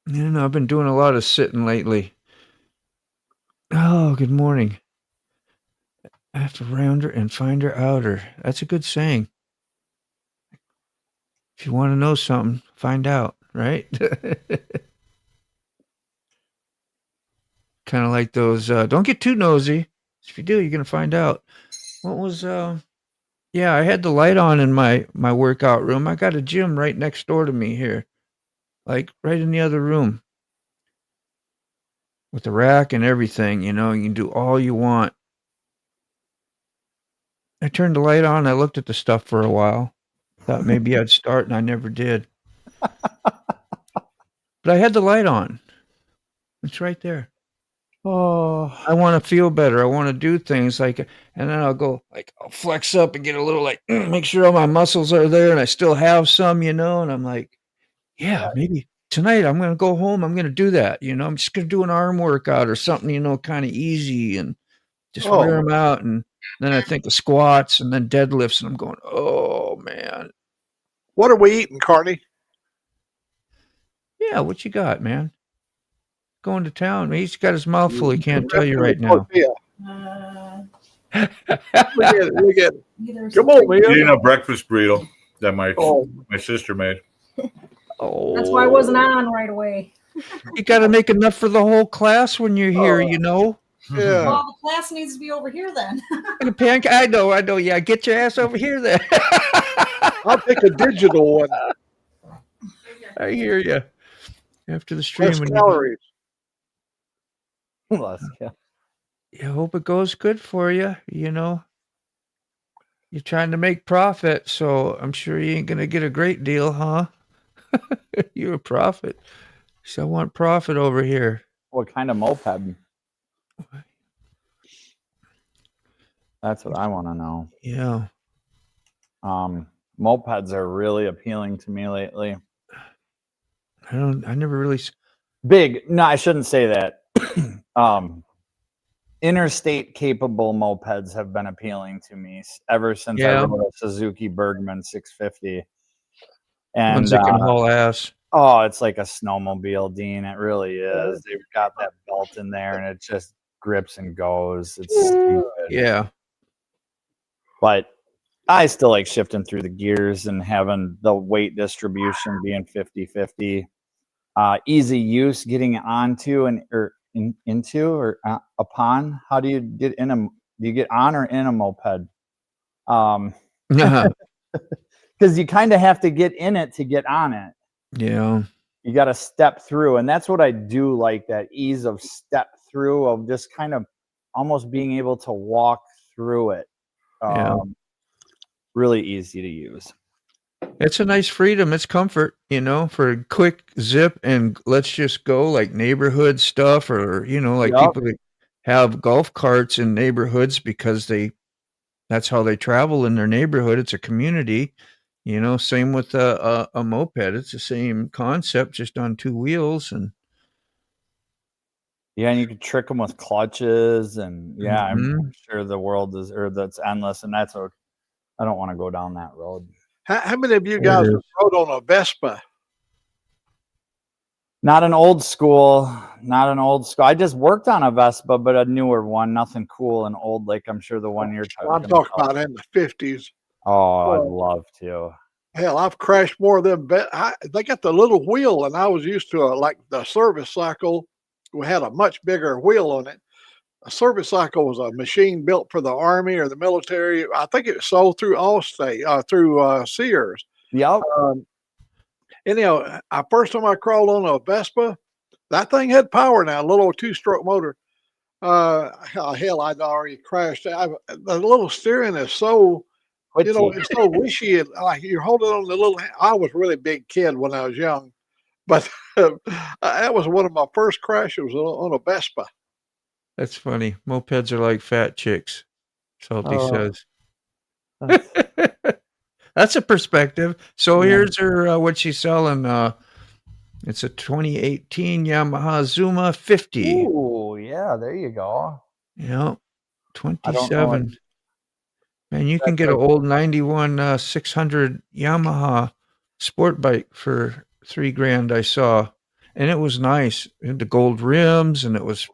I've been doing a lot of sitting lately. Oh, good morning. After rounder and finder outer. That's a good saying. If you want to know something, find out, right? Kind of like those, don't get too nosy. If you do, you're going to find out. What was, I had the light on in my workout room. I got a gym right next door to me here. Like right in the other room. With the rack and everything, you can do all you want. I turned the light on. I looked at the stuff for a while. Thought maybe I'd start, and I never did. But I had the light on. It's right there. Oh, I want to feel better. I want to do things and then I'll go I'll flex up and get a little make sure all my muscles are there and I still have some, and I'm like, yeah, maybe tonight I'm going to go home. I'm going to do that. I'm just going to do an arm workout or something, kind of easy and just wear them out. And then I think of squats and then deadlifts and I'm going, oh man. What are we eating, Carney? Yeah. What you got, man? Going to town. He's got his mouth full. He can't tell you right now. Look at it. Come on, man. Eating a breakfast burrito that my sister made. Oh, that's why I wasn't on right away. You got to make enough for the whole class when you're here, Yeah. Well, the class needs to be over here then. I know. Yeah, get your ass over here then. I'll take a digital one. I hear you. After the stream. Less calories. I hope it goes good for you. You're trying to make profit, so I'm sure you ain't going to get a great deal, huh? You're a profit. So I want profit over here. What kind of moped? That's what I want to know. Yeah. Mopeds are really appealing to me lately. I never really. Big. No, I shouldn't say that. Interstate capable mopeds have been appealing to me ever since I rode a Suzuki Bergman 650. And ones that can haul ass. Oh, it's like a snowmobile, Dean. It really is. They've got that belt in there and it just grips and goes. It's stupid. Yeah. But I still like shifting through the gears and having the weight distribution being 50-50. Easy use, getting onto upon. How do you get in do you get on or in a moped? Because you kind of have to get in it to get on it. Yeah. You got to step through. And that's what I do like, that ease of step through, of just kind of almost being able to walk through it. Really easy to use. It's a nice freedom. It's comfort, for a quick zip and let's just go, like neighborhood stuff, or, people that have golf carts in neighborhoods because that's how they travel in their neighborhood. It's a community. You know, same with a moped. It's the same concept, just on two wheels. And yeah, and you can trick them with clutches, and yeah, Mhm. I'm sure the world is, or that's endless, and that's what I don't want to go down that road. How many of you It guys is. have rode on a Vespa? Not an old school. I just worked on a Vespa, but a newer one. Nothing cool and old like I'm sure the one you're Well, I'm talking talking about. about in the 50s. Oh, I'd Well, love to. hell, I've crashed more of them. They got the little wheel, and I was used to like the service cycle. We had a much bigger wheel on it. A service cycle was a machine built for the Army or the military. I think it was sold through Allstate, through Sears. Yep. Anyhow, first time I crawled on a Vespa, that thing had power now, a little two-stroke motor. Hell, I'd already crashed. The little steering is so, it's so wishy. And, like you're holding on the little. I was a really big kid when I was young, but that was one of my first crashes on a Vespa. That's funny. Mopeds are like fat chicks, Salty says. That's a perspective. So here's her, what she's selling. It's a 2018 Yamaha Zuma 50. Ooh, yeah, there you go. Yeah, I don't know. 27. Man, you can get an old 91 600 Yamaha sport bike for $3,000 I saw. And it was nice. It had the gold rims, and it was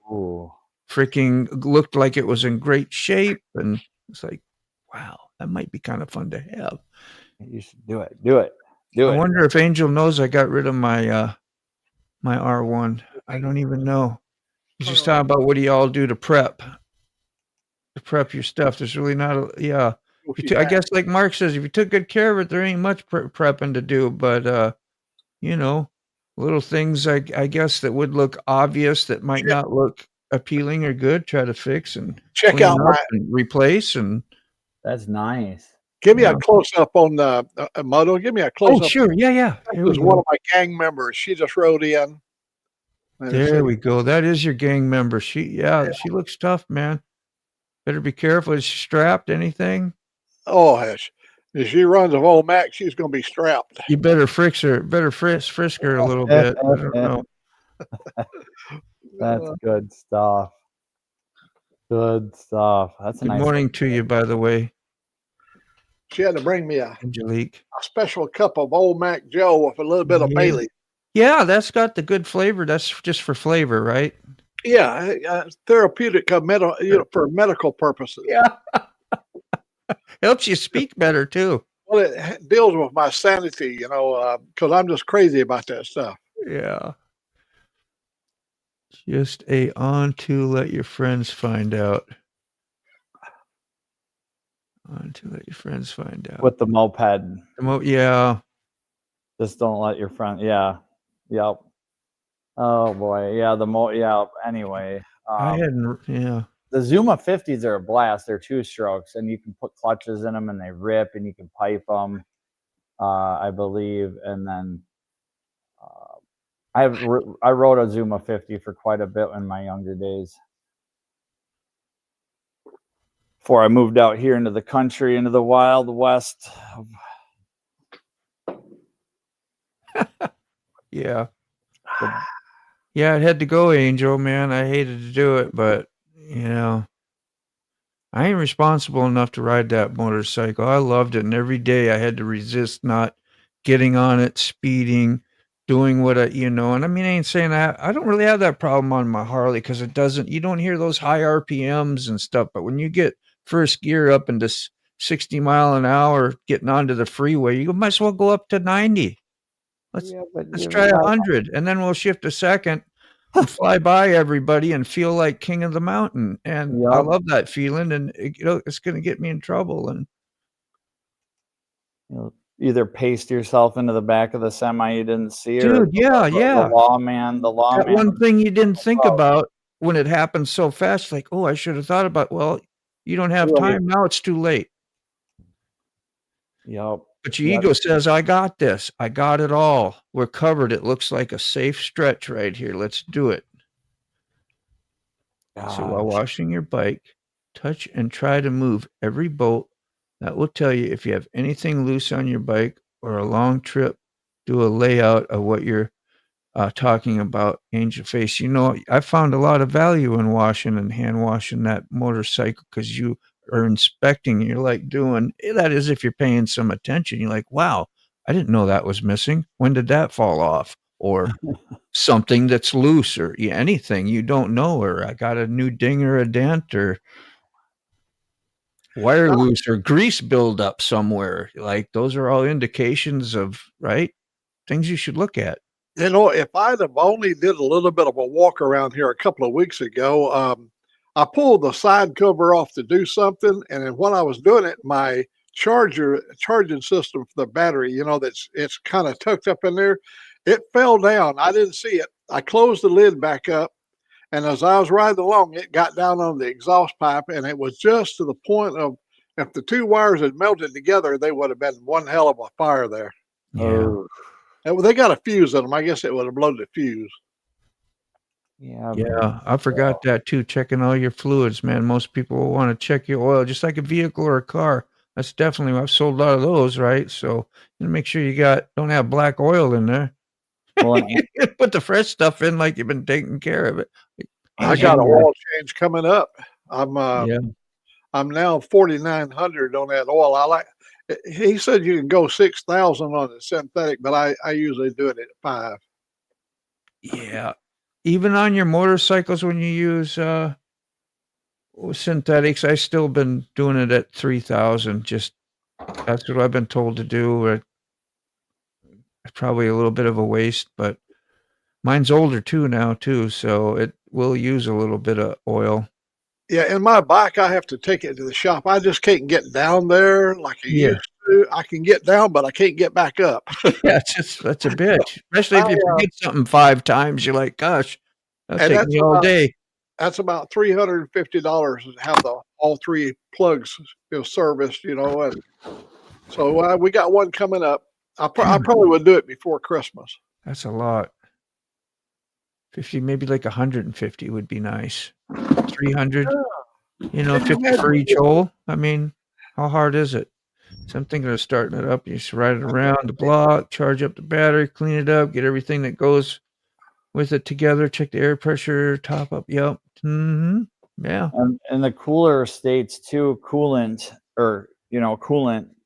freaking looked like it was in great shape. And it's like, wow, that might be kind of fun to have. You should do it. Do it. Do I it. wonder if Angel knows I got rid of my my R1. I don't even know. He's just talking about what do y'all do to prep your stuff. There's really not a I guess like Mark says, if you took good care of it, there ain't much prepping to do. But you know, little things I guess that would look obvious that might not look appealing or good, try to fix and check out and replace. And that's nice. Give me a close up on the Moto. Give me a close up. Oh, sure. Yeah. This was one of my gang members. She just rode in. There we go. That is your gang member. She looks tough, man. Better be careful. Is she strapped? Anything? Oh, if she runs a Volmac, she's going to be strapped. You better frisk her. Better frisk her a little bit. I don't know. That's good stuff. Good stuff. That's a Good nice morning to you, by the way. She had to bring me a special cup of Old Mac Joe with a little bit of Bailey. Yeah, that's got the good flavor. That's just for flavor, right? Yeah, therapeutic, for medical purposes. Yeah, helps you speak better too. Well, it deals with my sanity, because I'm just crazy about that stuff. Yeah. Just on to let your friends find out. On to let your friends find out. With the moped. Yeah. Just don't let your friend. Yeah. Yep. Oh boy. Yeah. Anyway. The Zuma 50s are a blast. They're two strokes, and you can put clutches in them, and they rip, and you can pipe them, I believe. And then I rode a Zuma 50 for quite a bit in my younger days. Before I moved out here into the country, into the Wild West. Yeah. Yeah, it had to go, Angel, man. I hated to do it, but, I ain't responsible enough to ride that motorcycle. I loved it, and every day I had to resist not getting on it, speeding, doing what and I mean, I ain't saying I don't really have that problem on my Harley because you don't hear those high RPMs and stuff, but when you get first gear up into 60 mile an hour getting onto the freeway, you might as well go up to 90. Let's try 100, and then we'll shift a second and fly by everybody and feel like king of the mountain. And I love that feeling, and it's going to get me in trouble. And you'll either paste yourself into the back of the semi you didn't see, dude, the lawman. That one thing you didn't think about when it happens so fast, like, oh, I should have thought about. Well, you don't have time now; it's too late. Yep. But your ego says, I got this. I got it all. We're covered. It looks like a safe stretch right here. Let's do it. So while washing your bike, touch and try to move every bolt That will tell you if you have anything loose on your bike or a long trip. Do a layout of what you're talking about, Angel Face. I found a lot of value in washing and hand washing that motorcycle because you are inspecting. You're like doing that is if you're paying some attention. You're like, wow, I didn't know that was missing. When did that fall off? Or something that's loose or anything you don't know, or I got a new ding or a dent or wire loose or grease buildup somewhere. Like those are all indications of things you should look at. If I'd have only did a little bit of a walk around here a couple of weeks ago, I pulled the side cover off to do something, and then when I was doing it, my charging system for the battery, it's kind of tucked up in there, it fell down. I didn't see it. I closed the lid back up, and as I was riding along, it got down on the exhaust pipe, and it was just to the point of if the two wires had melted together, they would have been one hell of a fire there. Yeah. They got a fuse in them. I guess it would have blown the fuse. Yeah, I forgot that too. Checking all your fluids, man. Most people will want to check your oil, just like a vehicle or a car. That's definitely, I've sold a lot of those, right? So make sure you don't have black oil in there. Well, put the fresh stuff in like you've been taking care of it. I got an oil change coming up. I'm now 4,900 on that oil. He said you can go 6,000 on the synthetic, but I usually do it at 5. Yeah. Even on your motorcycles, when you use synthetics, I still been doing it at 3,000. Just that's what I've been told to do. It's probably a little bit of a waste, but mine's older now too, so it will use a little bit of oil. Yeah, in my bike, I have to take it to the shop. I just can't get down there like I used to. I can get down, but I can't get back up. Yeah, that's a bitch. Especially if you forget something 5 times, you're like, gosh, that'll take me all day. That's about $350 to have all 3 plugs serviced, and so we got one coming up. I probably would do it before Christmas. That's a lot. 50, maybe like 150 would be nice. 300, 50 for each hole. I mean, how hard is it? So I'm thinking of starting it up. You just ride it around the block, charge up the battery, clean it up, get everything that goes with it together, check the air pressure, top up. Yep. Mm-hmm. Yeah. And the cooler states too, coolant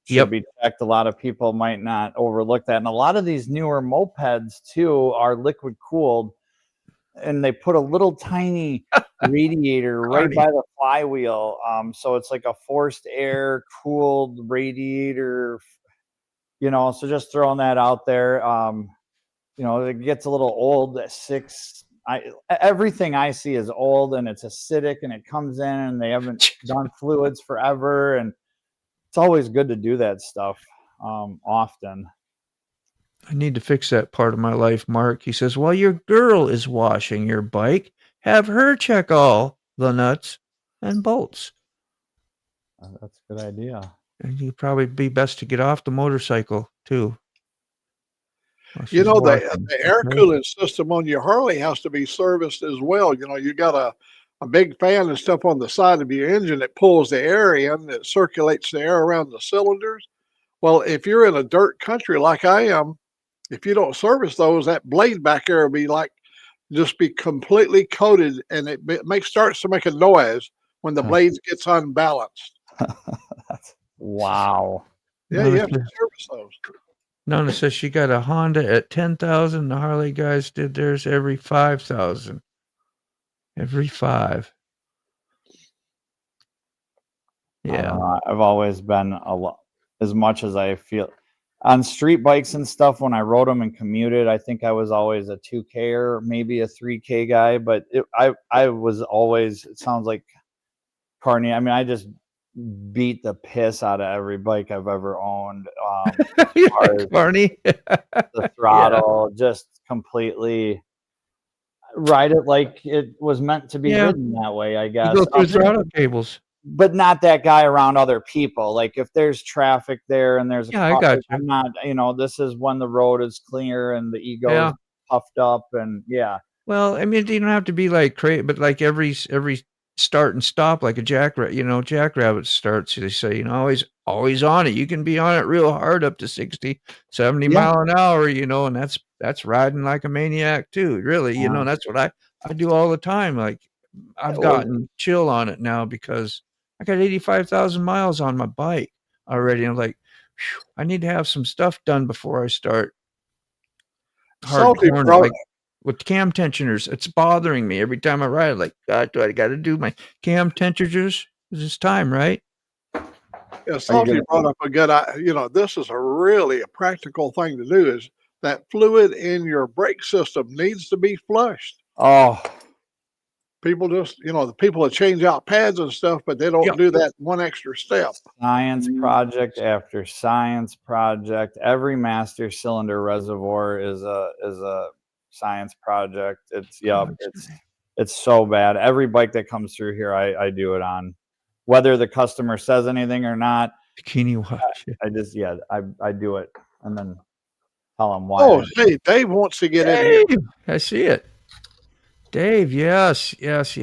should be checked. A lot of people might not overlook that. And a lot of these newer mopeds too are liquid cooled, and they put a little tiny radiator right by the flywheel. So it's like a forced air cooled radiator, so just throwing that out there. It gets a little old at 6. Everything I see is old and it's acidic and it comes in and they haven't done fluids forever. And it's always good to do that stuff often. I need to fix that part of my life, Mark. He says, while your girl is washing your bike, have her check all the nuts and bolts. That's a good idea. And you'd probably be best to get off the motorcycle, too. The air cooling system on your Harley has to be serviced as well. You got a big fan and stuff on the side of your engine that pulls the air in, that circulates the air around the cylinders. Well, if you're in a dirt country like I am, if you don't service those, that blade back there will be completely coated, and it starts to make a noise when the blade gets unbalanced. Wow. Yeah, you have to service those. Nona says she got a Honda at 10,000. The Harley guys did theirs every 5,000. Every 5. Yeah. I've always been as much as I feel on street bikes and stuff. When I rode them and commuted, I think I was always a 2K or maybe a 3K guy, but I was always, it sounds like Carney. I mean, I just beat the piss out of every bike I've ever owned. Carney. The throttle, just completely ride it like it was meant to be ridden that way, I guess. You go through throttle cables. But not that guy around other people. Like if there's traffic there and there's I got you. I'm not, this is when the road is clear and the ego is puffed up and Well, I mean, you don't have to be like crazy, but like every start and stop like a jackrabbit starts. They say, always on it. You can be on it real hard up to 60, 70 mile an hour, and that's riding like a maniac too. Really, that's what I do all the time. Like I've gotten chill on it now because I got 85,000 miles on my bike already. I'm like, I need to have some stuff done before I start hardcore. Like with cam tensioners, it's bothering me every time I ride. Like, God, do I got to do my cam tensioners? It's time, right? Yeah, Salty brought up a good, this is a practical thing to do, is that fluid in your brake system needs to be flushed. Oh, people just, the people that change out pads and stuff, but they don't do that one extra step. Science project after science project. Every master cylinder reservoir is a science project. It's so bad. Every bike that comes through here, I do it on, whether the customer says anything or not. Bikini wash. I do it and then tell them why. Oh, hey, Dave wants to get in here. I see it. Dave, yes. Gosh,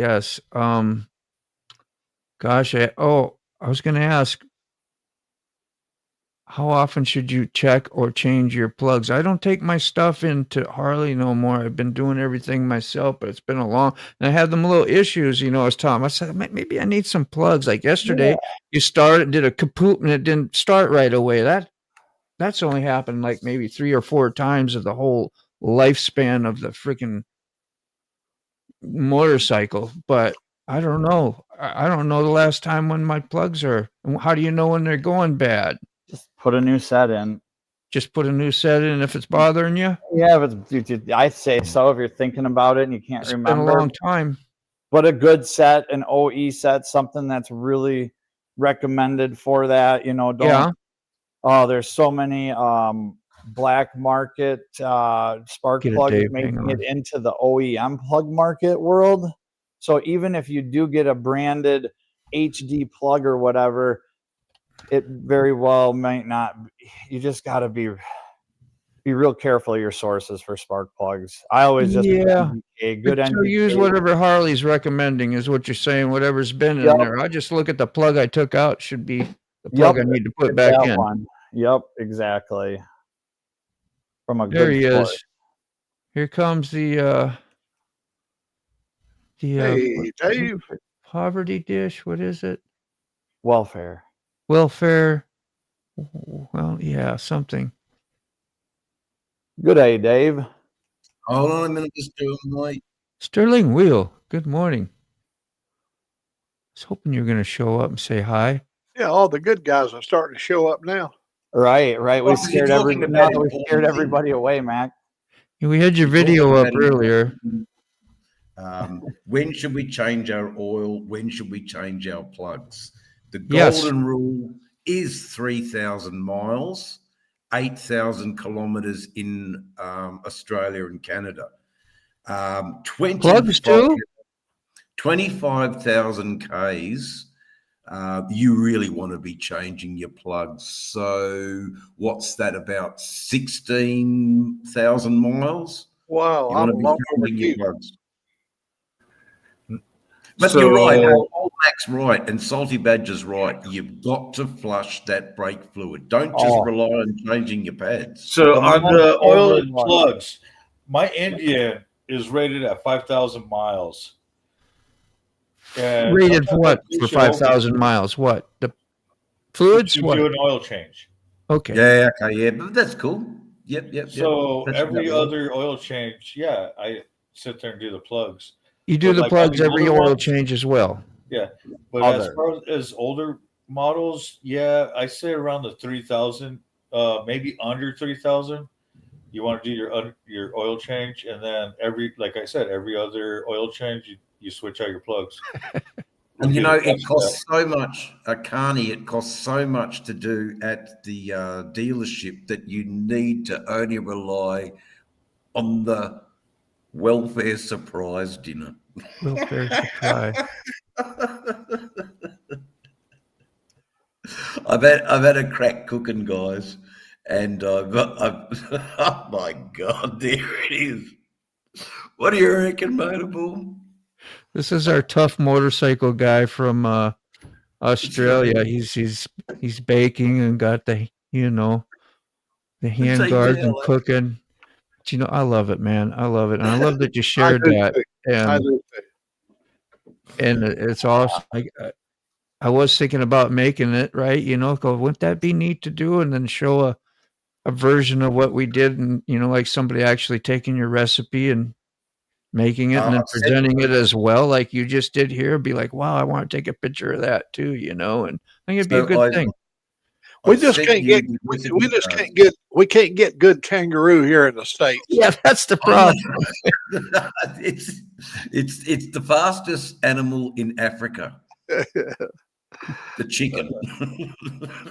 I was going to ask, how often should you check or change your plugs? I don't take my stuff into Harley no more. I've been doing everything myself, but it's been and I had them little issues, I was telling him, I said, maybe I need some plugs. Like yesterday, you did a kaput and it didn't start right away. That's only happened like maybe 3 or 4 times of the whole lifespan of the freaking motorcycle. But I don't know. I don't know the last time when my plugs are. How do you know when they're going bad? Just put a new set in. Just put a new set in if it's bothering you? Yeah, I say so if you're thinking about it and you can't remember. It's been a long time. But a good set, an OE set, something that's really recommended for that. There's so many black market spark plugs making it into the OEM plug market world. So even if you do get a branded HD plug or whatever, it very well might not. You just got to be real careful of your sources for spark plugs. I always just a good NDK. Use whatever Harley's recommending is what you're saying. Whatever's been in there. I just look at the plug I took out. Should be the plug I need to put back in. One. Yep, exactly. From a there good he source. is. Here comes the hey, Dave. Poverty dish. What is it? Welfare. Well, yeah, something. Good day, Dave. Hold on a minute, just doing my Sterling Wheel. Good morning. I was hoping you were going to show up and say hi. Yeah, all the good guys are starting to show up now. Right. We scared everybody away, Mac. We had your video up earlier. When should we change our oil? When should we change our plugs? The golden rule is 3,000 miles, 8,000 kilometers in Australia and Canada. Plugs too? 25,000 Ks. You really want to be changing your plugs. So what's that, about 16,000 miles? Wow, I'm long overdue. But you're right. Old Mac's right, and Salty Badger's right. You've got to flush that brake fluid. Don't just rely on changing your pads. So on the oil and plugs, my Indian is rated at 5,000 miles. And rated for what? For 5,000 miles? What? The fluids? You do an oil change. Okay. Yeah. Okay. Yeah, but that's cool. Yep. So every other oil change, I sit there and do the plugs. You do the plugs every oil change as well. Yeah, but as far as older models, I say around the 3,000, maybe under 3,000. You want to do your oil change, and then every other oil change, you switch out your plugs. And it costs so much, Carney. It costs so much to do at the dealership that you need to only rely on the welfare surprise dinner. Welfare surprise. I've had a crack cooking, guys, and oh my God, there it is. What do you reckon, MotoBaum? This is our tough motorcycle guy from Australia. He's baking and got the the hand guards and cooking. But, I love it, man. I love it, and I love that you shared that. I do too. And it's awesome. I was thinking about making it, right? Wouldn't that be neat to do? And then show a version of what we did, and like somebody actually taking your recipe and making it and then presenting it as well, like you just did here. Be like, wow, I want to take a picture of that too, and I think it'd be a good thing. We can't get good kangaroo here in the States. Yeah, that's the problem. It's the fastest animal in Africa. The chicken.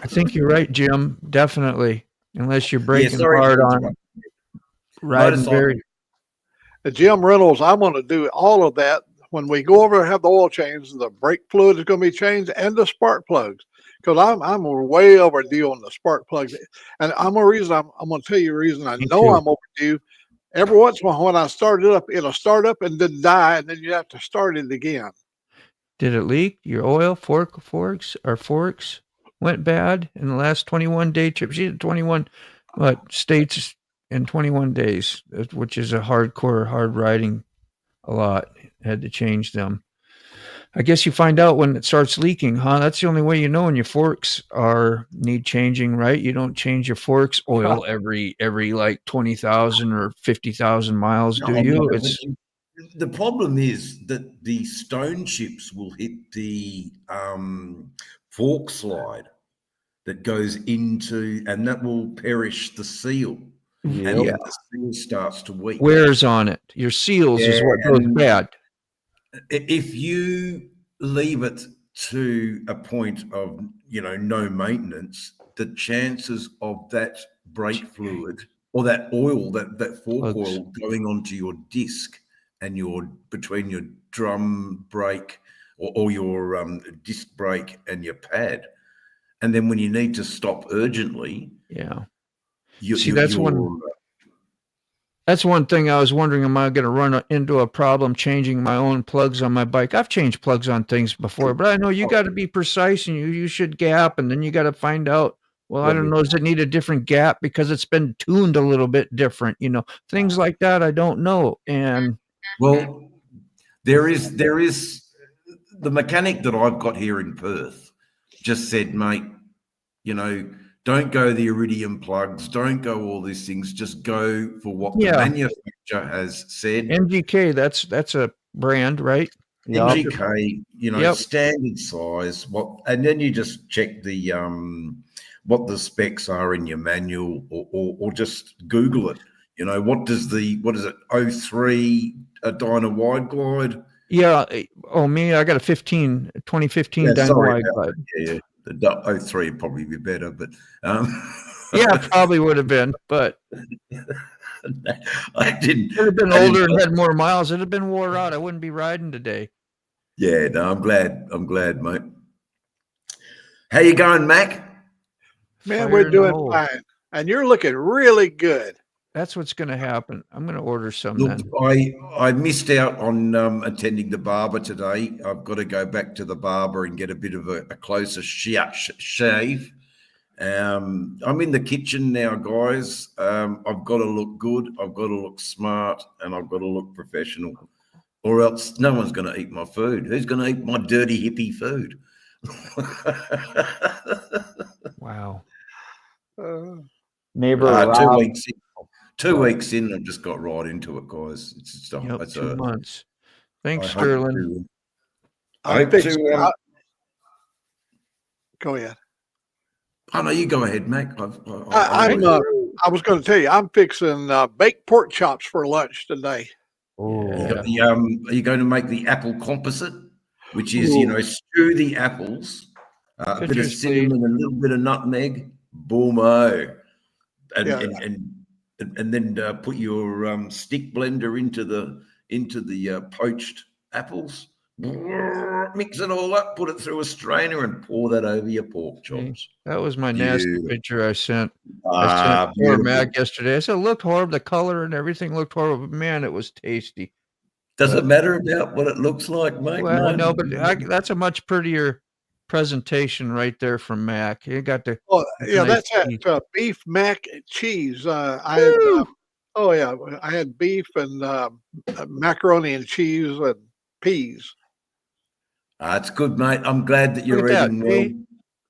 I think you're right, Jim. Definitely. Unless you're breaking hard on riding very. Jim Reynolds, I'm going to do all of that when we go over and have the oil change. The brake fluid is going to be changed and the spark plugs, because I'm way overdue on the spark plugs. And I'm going to tell you a reason I know I'm overdue. Every once in a while when I start it up, it'll start up and then die, and then you have to start it again. Did it leak? Your oil forks went bad in the last 21-day trip. She did 21 states in 21 days, which is a hard riding a lot. Had to change them. I guess you find out when it starts leaking, huh? That's the only way when your forks need changing, right? You don't change your forks oil every like 20,000 or 50,000 miles, do you? The problem is that the stone chips will hit the fork slide that goes into, and that will perish the seal. And the seal starts to weak. Wears on it. Your seals is what goes bad. If you leave it to a point of, no maintenance, the chances of that brake fluid or that oil, that fork oil going onto your disc and between your drum brake or your disc brake and your pad, and then when you need to stop urgently, that's one thing I was wondering, am I going to run into a problem changing my own plugs on my bike? I've changed plugs on things before, but I know you got to be precise, and you should gap, and then you got to find out, well, I don't know, does it need a different gap because it's been tuned a little bit different? Things like that I don't know. And well, there is the mechanic that I've got here in Perth just said, mate, don't go the iridium plugs. Don't go all these things. Just go for what the manufacturer has said. MGK, that's a brand, right? MGK, standard size. And then you just check the what the specs are in your manual, or just Google it. What is it? 03 a Dyna Wide Glide? Yeah. Oh, me, I got a 2015 Dyna Wide Glide. Yeah. The 03 would probably be better, but yeah, probably would have been, but I didn't. It would have been older and had more miles. It'd have been wore out. I wouldn't be riding today. Yeah, no, I'm glad, mate. How you going, Mac? Man, we're doing fine, and you're looking really good. That's what's going to happen. I'm going to order some. Look, I missed out on attending the barber today. I've got to go back to the barber and get a bit of a closer shave. I'm in the kitchen now, guys. I've got to look good. I've got to look smart, and I've got to look professional, or else no one's going to eat my food. Who's going to eat my dirty hippie food? Wow. Neighbor 2 weeks in. 2 weeks in, I've just got right into it, guys. It's 2 months. Thanks, Sterling. Go ahead. Oh no, you go ahead, Mac. I was going to tell you, I'm fixing baked pork chops for lunch today. Oh, are you going to make the apple composite, which is stew the apples, a bit of cinnamon, a little bit of nutmeg, boom-o, and then put your stick blender into the poached apples. Mix it all up, put it through a strainer, and pour that over your pork chops. That was my nasty picture I sent. I sent Mac yesterday. I said it looked horrible. The color and everything looked horrible, but man, it was tasty. Does it matter about what it looks like, mate? Well, no, but that's a much prettier presentation right there from Mac. You got the yeah, nice that's cheese. that beef mac and cheese. I had, oh yeah, I had beef and macaroni and cheese and peas. It's good, mate. I'm glad that you're Look at eating that, well. eh?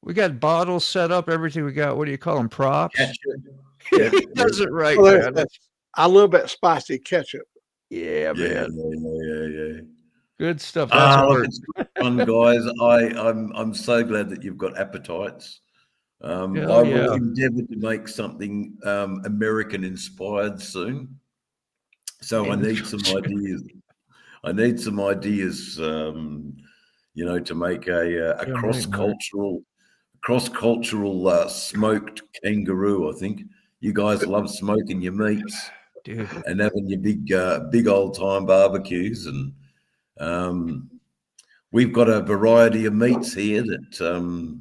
We got bottles set up, everything we got. What do you call them? Props? Ketchup. He does it right, Well, man. I love that spicy ketchup. Yeah, Yeah, man. yeah. Good stuff. That's Look, it's good fun, guys. I'm so glad that you've got appetites. I will endeavour to make something American inspired soon. So I need some ideas. I need some ideas, you know, to make a cross-cultural smoked kangaroo. I think you guys love smoking your meats, dude, and having your big old time barbecues, and we've got a variety of meats here that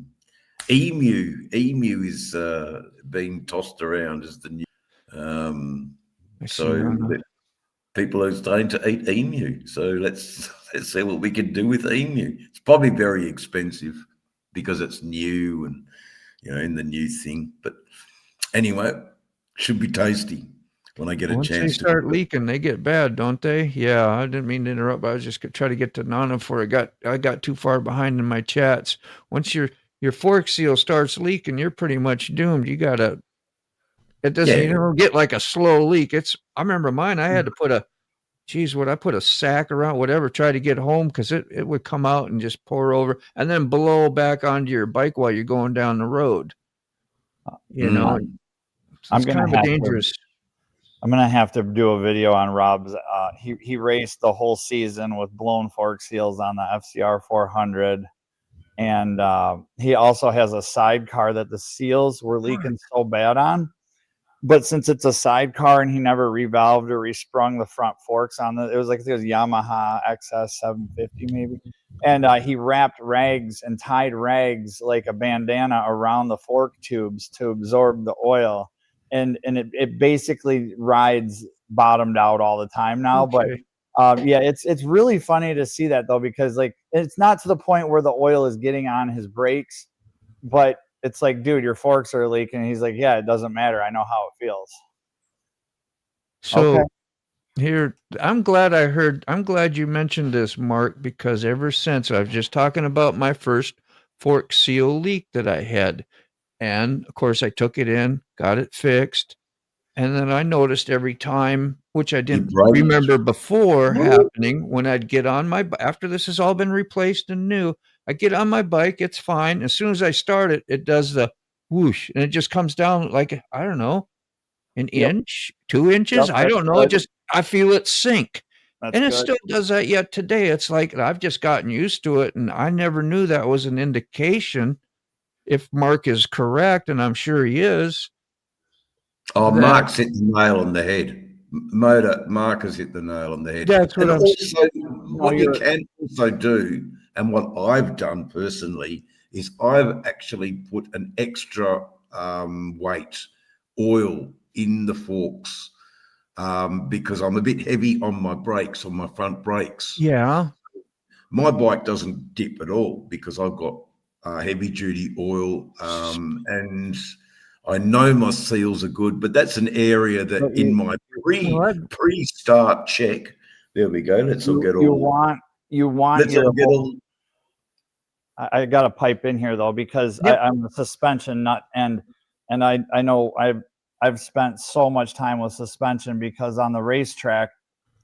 emu is being tossed around as the new. People are starting to eat emu. So let's see what we can do with emu. It's probably very expensive because it's new and, you know, in the new thing. But anyway, should be tasty when I get a chance. Once they start leaking, they get bad, don't they? Yeah, I didn't mean to interrupt. I was just trying to get to Nana before I got too far behind in my chats. Once your fork seal starts leaking, you're pretty much doomed. You gotta. It doesn't. You don't get like a slow leak. I remember mine. I had to put would I put a sack around whatever, try to get home because it would come out and just pour over and then blow back onto your bike while you're going down the road. You know, I'm kind of dangerous. I'm gonna have to do a video on Rob's. He raced the whole season with blown fork seals on the FCR 400, and he also has a sidecar that the seals were leaking so bad on. But since it's a sidecar and he never revalved or resprung the front forks on it was Yamaha XS 750 maybe, and he wrapped rags and tied rags like a bandana around the fork tubes to absorb the oil. And it basically rides bottomed out all the time now. Okay. But yeah, it's really funny to see that though, because like it's not to the point where the oil is getting on his brakes, but it's like, dude, your forks are leaking. He's like, yeah, it doesn't matter. I know how it feels. So here, I'm glad you mentioned this, Mark, because ever since I was just talking about my first fork seal leak that I had. And of course, I took it in, got it fixed. And then I noticed every time, which I didn't remember before happening, when I'd get on after this has all been replaced and new, I get on my bike, it's fine. As soon as I start it, it does the whoosh, and it just comes down like, I don't know, an inch, 2 inches. I don't know. I feel it sink. And it still does that yet today. It's like I've just gotten used to it, and I never knew that was an indication. If Mark is correct, and I'm sure he is. Mark's hit the nail on the head. Mark has hit the nail on the head. That's what I'm saying. What you can also do, and what I've done personally, is I've actually put an extra weight oil in the forks because I'm a bit heavy on my brakes, on my front brakes. Yeah. My bike doesn't dip at all because I've got heavy duty oil, and I know my seals are good, but that's an area that in my pre-start check. There we go. Let's all get all. You want your whole, I got to pipe in here though, because I'm a suspension nut, and I know I've spent so much time with suspension because on the racetrack,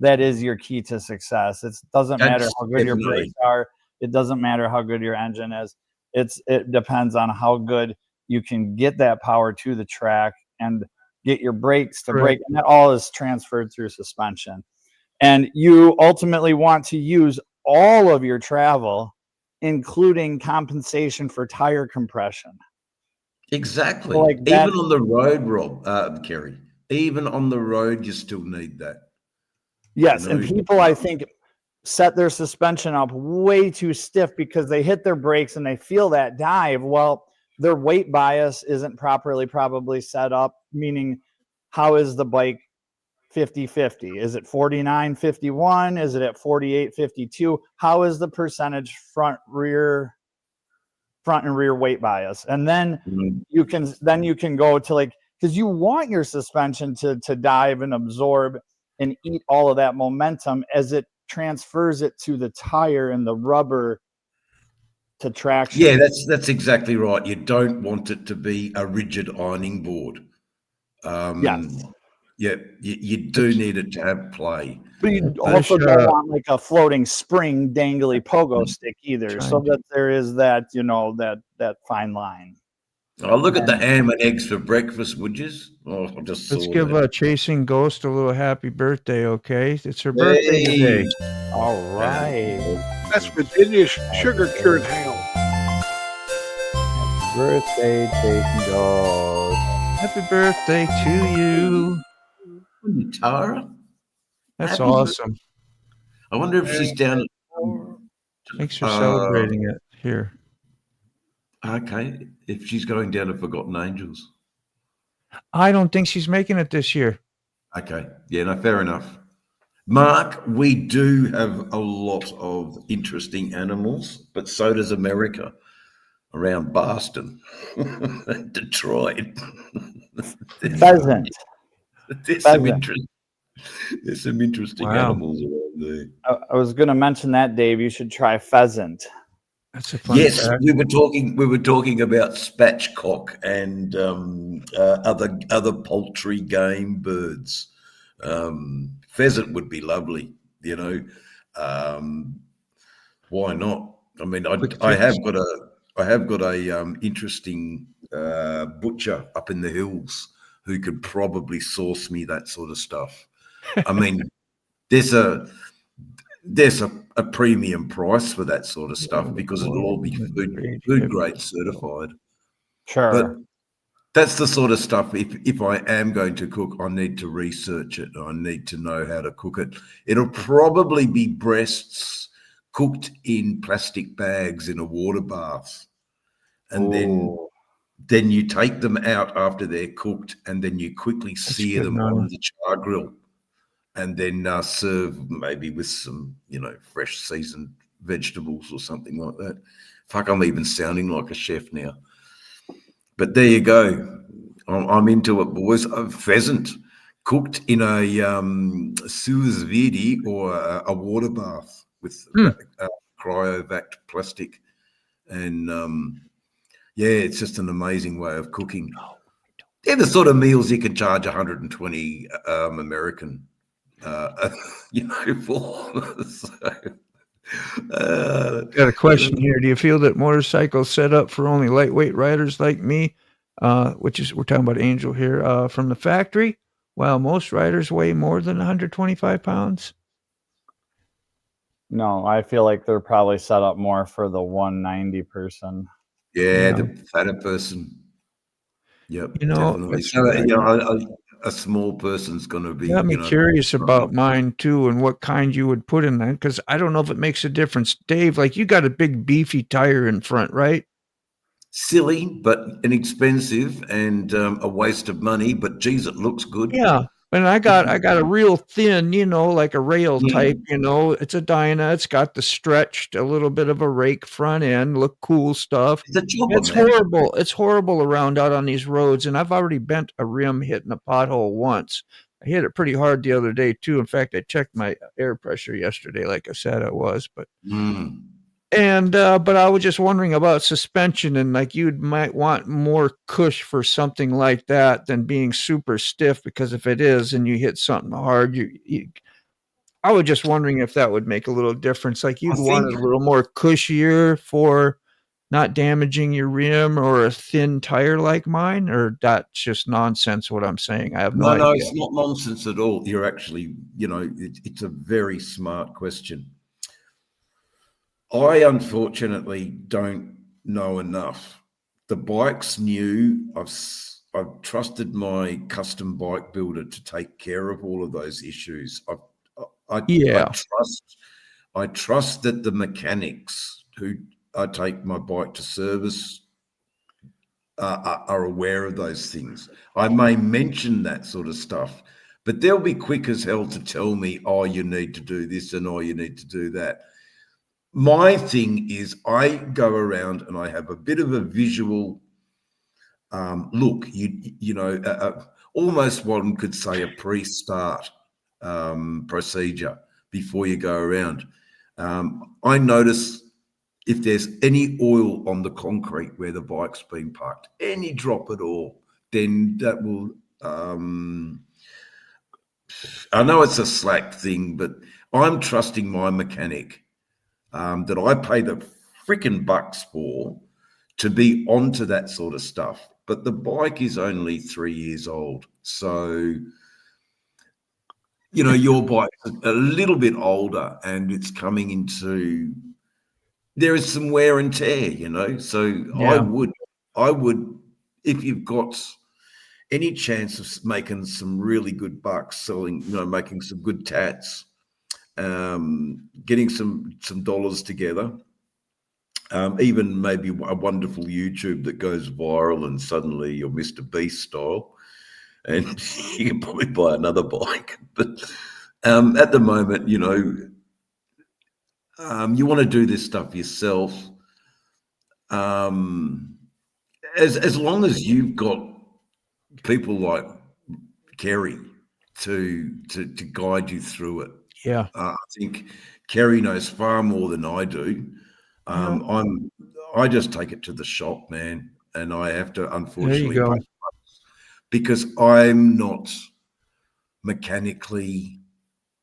that is your key to success. It doesn't matter how good your brakes are. It doesn't matter how good your engine is. It depends on how good you can get that power to the track and get your brakes to brake. And that all is transferred through suspension. And you ultimately want to use all of your travel, including compensation for tire compression. Exactly. So even on the road, Kerry, even on the road, you still need that. Yes. And people, I think, set their suspension up way too stiff because they hit their brakes and they feel that dive. Well, their weight bias isn't properly probably set up, meaning how is the bike 50-50? Is it 49-51? Is it at 48-52? How is the percentage front and rear weight bias? And then you can go to like, because you want your suspension to dive and absorb and eat all of that momentum as it transfers it to the tire and the rubber to traction. Yeah, that's exactly right. You don't want it to be a rigid ironing board. Yes. Yeah, you do need it to have play. But you also don't want like a floating spring dangly pogo stick either. So that there is that, that fine line. Oh, look at the ham and eggs for breakfast, would you? Oh, I just Let's saw give that. Chasing Ghost a little happy birthday, okay? It's her birthday today. All right. That's Virginia's sugar cured ham. Happy birthday, Chasing Ghost. Happy birthday to you. Tara? That's awesome. I wonder if she's down. Thanks for celebrating it here. Okay, if she's going down to Forgotten Angels. I don't think she's making it this year. Okay, yeah, no, fair enough. Mark, we do have a lot of interesting animals, but so does America around Boston, Detroit. Pheasant. There's some interesting animals around there. I was going to mention that, Dave. You should try pheasant. That's a fun fact. We were talking about spatchcock and other poultry game birds. Pheasant would be lovely, why not? I mean, I have got a interesting butcher up in the hills who could probably source me that sort of stuff. I mean, there's a premium price for that sort of stuff because it'll all be food grade certified. Sure. But that's the sort of stuff, if I am going to cook, I need to research it. I need to know how to cook it. It'll probably be breasts cooked in plastic bags in a water bath. And then you take them out after they're cooked, and then you quickly sear them on the char grill, and then serve maybe with some, fresh seasoned vegetables or something like that. Fuck, I'm even sounding like a chef now. But there you go. I'm into it, boys. A pheasant cooked in a sous vide or a water bath with cryovac plastic. And, it's just an amazing way of cooking. They're the sort of meals you can charge 120 American, for. Got a question here. Do you feel that motorcycles set up for only lightweight riders like me, we're talking about Angel here, from the factory, while most riders weigh more than 125 pounds? No, I feel like they're probably set up more for the 190 person. Yeah, the fatter person. Yep, definitely. So, a small person's going to be. Got me curious about mine too, and what kind you would put in that, because I don't know if it makes a difference. Dave, like you got a big beefy tire in front, right? Silly, but inexpensive and a waste of money. But geez, it looks good. Yeah. And I got a real thin, like a rail type, it's a Dyna. It's got the stretched, a little bit of a rake front end, look cool stuff. It's horrible. It's horrible around out on these roads. And I've already bent a rim hitting a pothole once. I hit it pretty hard the other day too. In fact, I checked my air pressure yesterday, like I said I was, but but I was just wondering about suspension, and like you might want more cush for something like that than being super stiff, because if it is and you hit something hard, I was just wondering if that would make a little difference. Like you'd want it a little more cushier for not damaging your rim, or a thin tire like mine, or that's just nonsense what I'm saying. I have no idea. No, it's not nonsense at all. You're actually, it's a very smart question. I unfortunately don't know enough. The bike's new. I've trusted my custom bike builder to take care of all of those issues. I trust that the mechanics who I take my bike to service are aware of those things. I may mention that sort of stuff, but they'll be quick as hell to tell me, oh, you need to do this and oh, you need to do that. My thing is I go around and I have a bit of a visual look, almost one could say a pre-start procedure before you go around. I notice if there's any oil on the concrete where the bike's been parked, any drop at all, then that will, I know it's a slack thing, but I'm trusting my mechanic that I pay the freaking bucks for to be onto that sort of stuff. But the bike is only 3 years old. So, your bike's a little bit older and it's coming into, there is some wear and tear, So yeah. I would, if you've got any chance of making some really good bucks selling, making some good tats, getting some dollars together, even maybe a wonderful YouTube that goes viral and suddenly you're Mr. Beast style and you can probably buy another bike. But at the moment, you want to do this stuff yourself. As long as you've got people like Kerry to guide you through it. Yeah. I think Kerry knows far more than I do. I just take it to the shop, man, and I have to unfortunately pay because I'm not mechanically.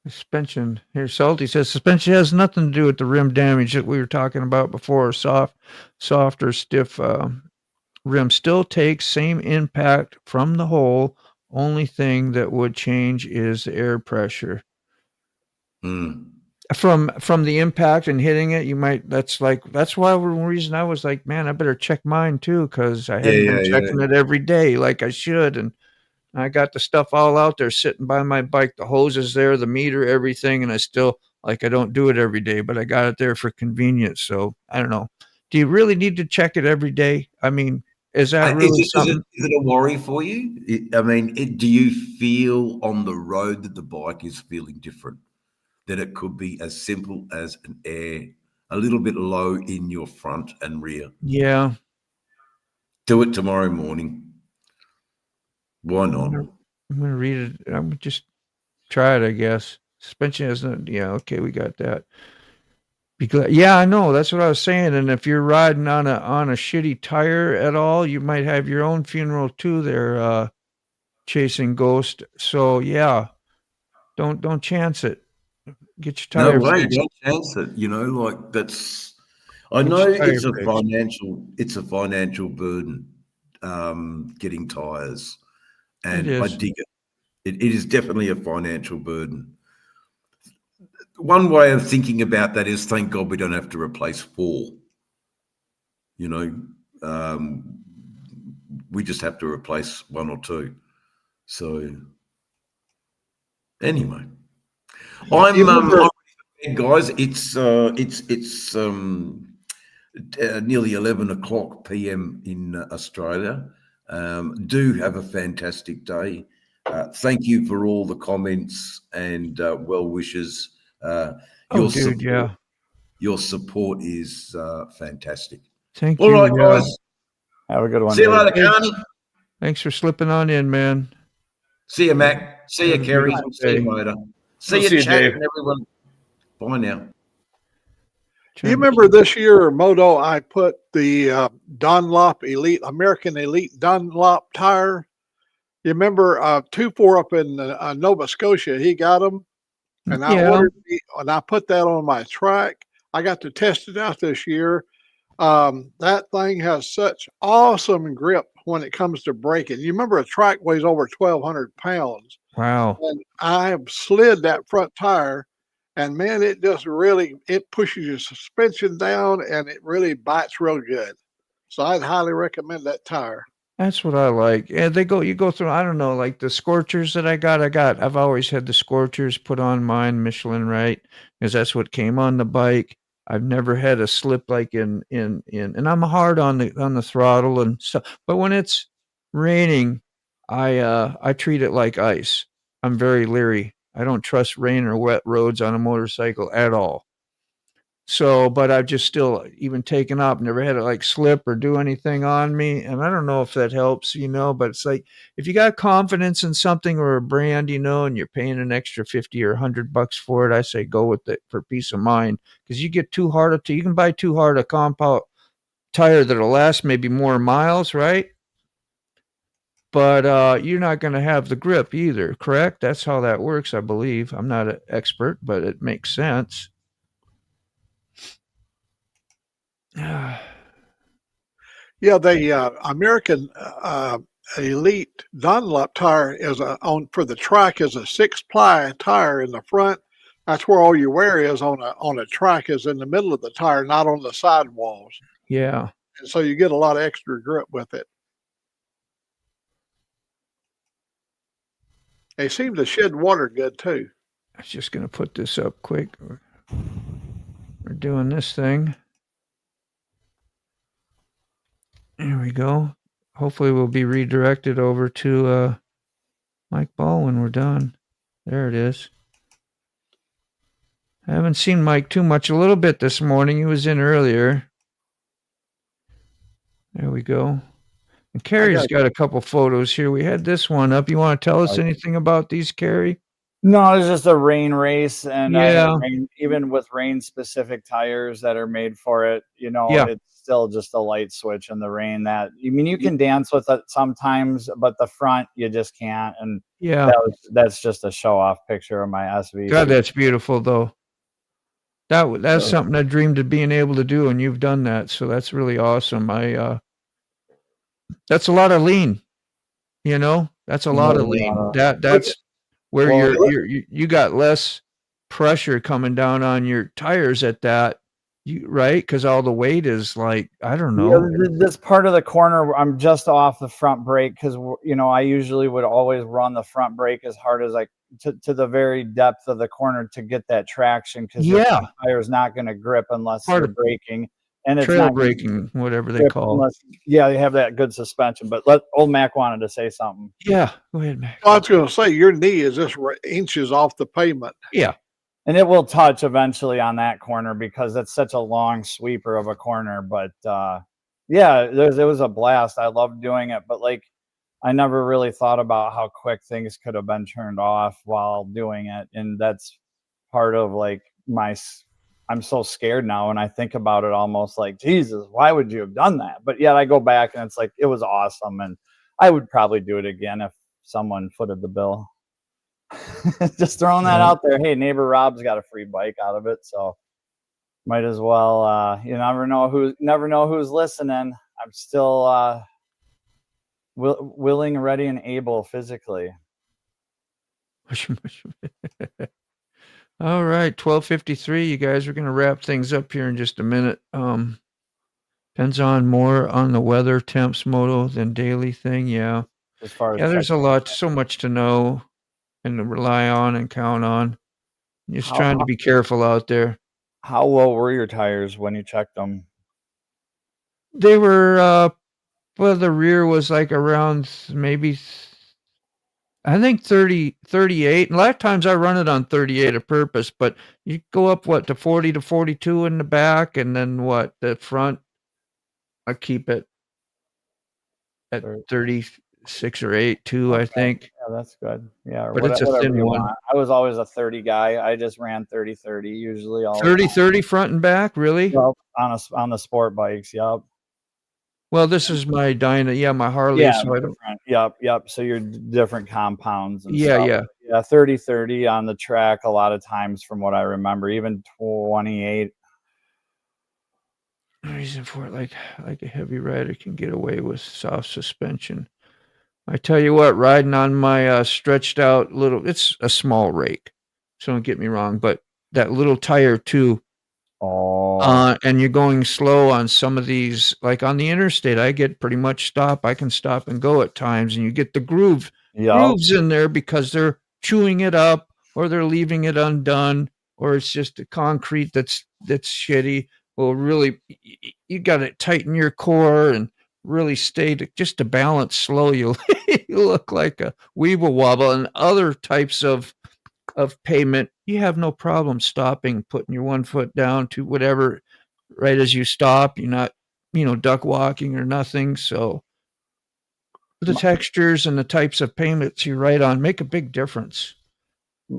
Suspension here. Salty says suspension has nothing to do with the rim damage that we were talking about before. Soft or stiff rim still takes same impact from the hole. Only thing that would change is the air pressure. From the impact and hitting it, you might. That's why one reason I was like, man, I better check mine too because I hadn't been checking it every day like I should, and I got the stuff all out there sitting by my bike. The hose is there, the meter, everything, and I still I don't do it every day, but I got it there for convenience. So I don't know. Do you really need to check it every day? I mean, is that really something? Is it a worry for you? Do you feel on the road that the bike is feeling different? That it could be as simple as an air, a little bit low in your front and rear. Yeah. Do it tomorrow morning. Why not? I'm going to read it. I'm going to just try it, I guess. Suspension isn't. Yeah, okay, we got that. Yeah, I know. That's what I was saying. And if you're riding on a shitty tire at all, you might have your own funeral too there, chasing ghost. So yeah, don't chance it. Get your tire. No way, don't chance it. That's. I know it's a financial burden, getting tires, and I dig it. It is definitely a financial burden. One way of thinking about that is, thank God we don't have to replace 4. We just have to replace 1 or 2. So anyway. Guys, it's nearly 11:00 p.m. in Australia. Do have a fantastic day. Thank you for all the comments and well wishes. Your support is fantastic. Thank you. All right, guys. Have a good one. See you later, Carney. Thanks for slipping on in, man. See you, Mac. See you, Kerry. See you, Motor. See you, Chad, and everyone. Bye now. You remember this year, Moto, I put the Dunlop American Elite Dunlop tire. You remember 2-4 up in Nova Scotia? He got them, and I put that on my track. I got to test it out this year. That thing has such awesome grip when it comes to braking. You remember a track weighs over 1,200 pounds. Wow. And I have slid that front tire, and man, it just really, it pushes your suspension down and it really bites real good. So I'd highly recommend that tire. That's what I like. And you go through, I don't know, like the Scorchers that I've always had the Scorchers put on mine, Michelin, right? Because that's what came on the bike. I've never had a slip like in, and I'm hard on the throttle and stuff. But when it's raining, I treat it like ice. I'm very leery. I don't trust rain or wet roads on a motorcycle at all. So, but I've just still even taken up, never had it like slip or do anything on me. And I don't know if that helps, but it's like, if you got confidence in something or a brand, and you're paying an extra 50 or $100 for it, I say go with it for peace of mind. Because you get you can buy too hard a compound tire that'll last maybe more miles, right? But you're not going to have the grip either, correct? That's how that works, I believe. I'm not an expert, but it makes sense. Yeah, the American Elite Dunlop tire is for the track is a 6-ply tire in the front. That's where all your wear is on a track is in the middle of the tire, not on the sidewalls. Yeah. And so you get a lot of extra grip with it. They seem to shed water good too. I was just going to put this up quick. We're doing this thing. There we go. Hopefully we'll be redirected over to Mike Ball when we're done. There it is. I haven't seen Mike too much. A little bit this morning. He was in earlier. There we go. And Carrie's got a couple photos here. We had this one up. You want to tell us anything about these, Carrie? No, it's just a rain race, and yeah, even with rain-specific tires that are made for it, it's still just a light switch in the rain. You can dance with it sometimes, but the front you just can't. And that's just a show-off picture of my SV. God, that's beautiful though. That's something I dreamed of being able to do, and you've done that, so that's really awesome. That's a lot of lean, That's a lot of lean. That's where you got less pressure coming down on your tires at that, right? Because all the weight is like, I don't know. This part of the corner, I'm just off the front brake because I usually would always run the front brake as hard as to the very depth of the corner to get that traction because the tire is not going to grip unless you're braking. And it's trail not braking, whatever they call it. You have that good suspension. But old Mac wanted to say something. Yeah, go ahead, Mac. I was going to say your knee is just inches off the pavement. Yeah. And it will touch eventually on that corner because it's such a long sweeper of a corner. But it was a blast. I loved doing it. But I never really thought about how quick things could have been turned off while doing it. And that's part of I'm so scared now, and I think about it almost like, Jesus, why would you have done that? But yet I go back, and it's like, it was awesome, and I would probably do it again if someone footed the bill. Just throwing that out there. Hey, neighbor Rob's got a free bike out of it, so might as well. You never know who's listening. I'm still willing, ready, and able physically. All right, 12:53. You guys are going to wrap things up here in just a minute. Depends on more on the weather, temps, moto than daily thing. Yeah. As far as there's so much to know and to rely on and count on. Just trying to be careful out there. How low were your tires when you checked them? They were, the rear was around maybe I think 38. And a lot of times I run it on 38 of purpose, but you go up to 40 to 42 in the back, and then the front, I keep it at 36 or 8 too, I think. Yeah, that's good. Yeah, but it's a thin one. I was always a 30 guy. I just ran 30-30 usually. 30-30 front and back, really? Yep, on the sport bikes, yep. Well, this is my Dyna, my Harley. Yeah, so I don't... Yep. So you're different compounds. And yeah. Yeah, 30-30 on the track a lot of times from what I remember, even 28. Reason for it, like a heavy rider can get away with soft suspension. I tell you what, riding on my stretched out it's a small rake, so don't get me wrong, but that little tire too. And you're going slow on some of these, like on the interstate, I get pretty much I can stop and go at times, and you get the grooves in there because they're chewing it up or they're leaving it undone, or it's just the concrete that's shitty. Well, really, you got to tighten your core and really stay just to balance slow, you look like a weeble wobble. And other types of payment, you have no problem stopping, putting your one foot down to whatever right as you stop. You're not, duck walking or nothing. So the textures and the types of payments you write on make a big difference.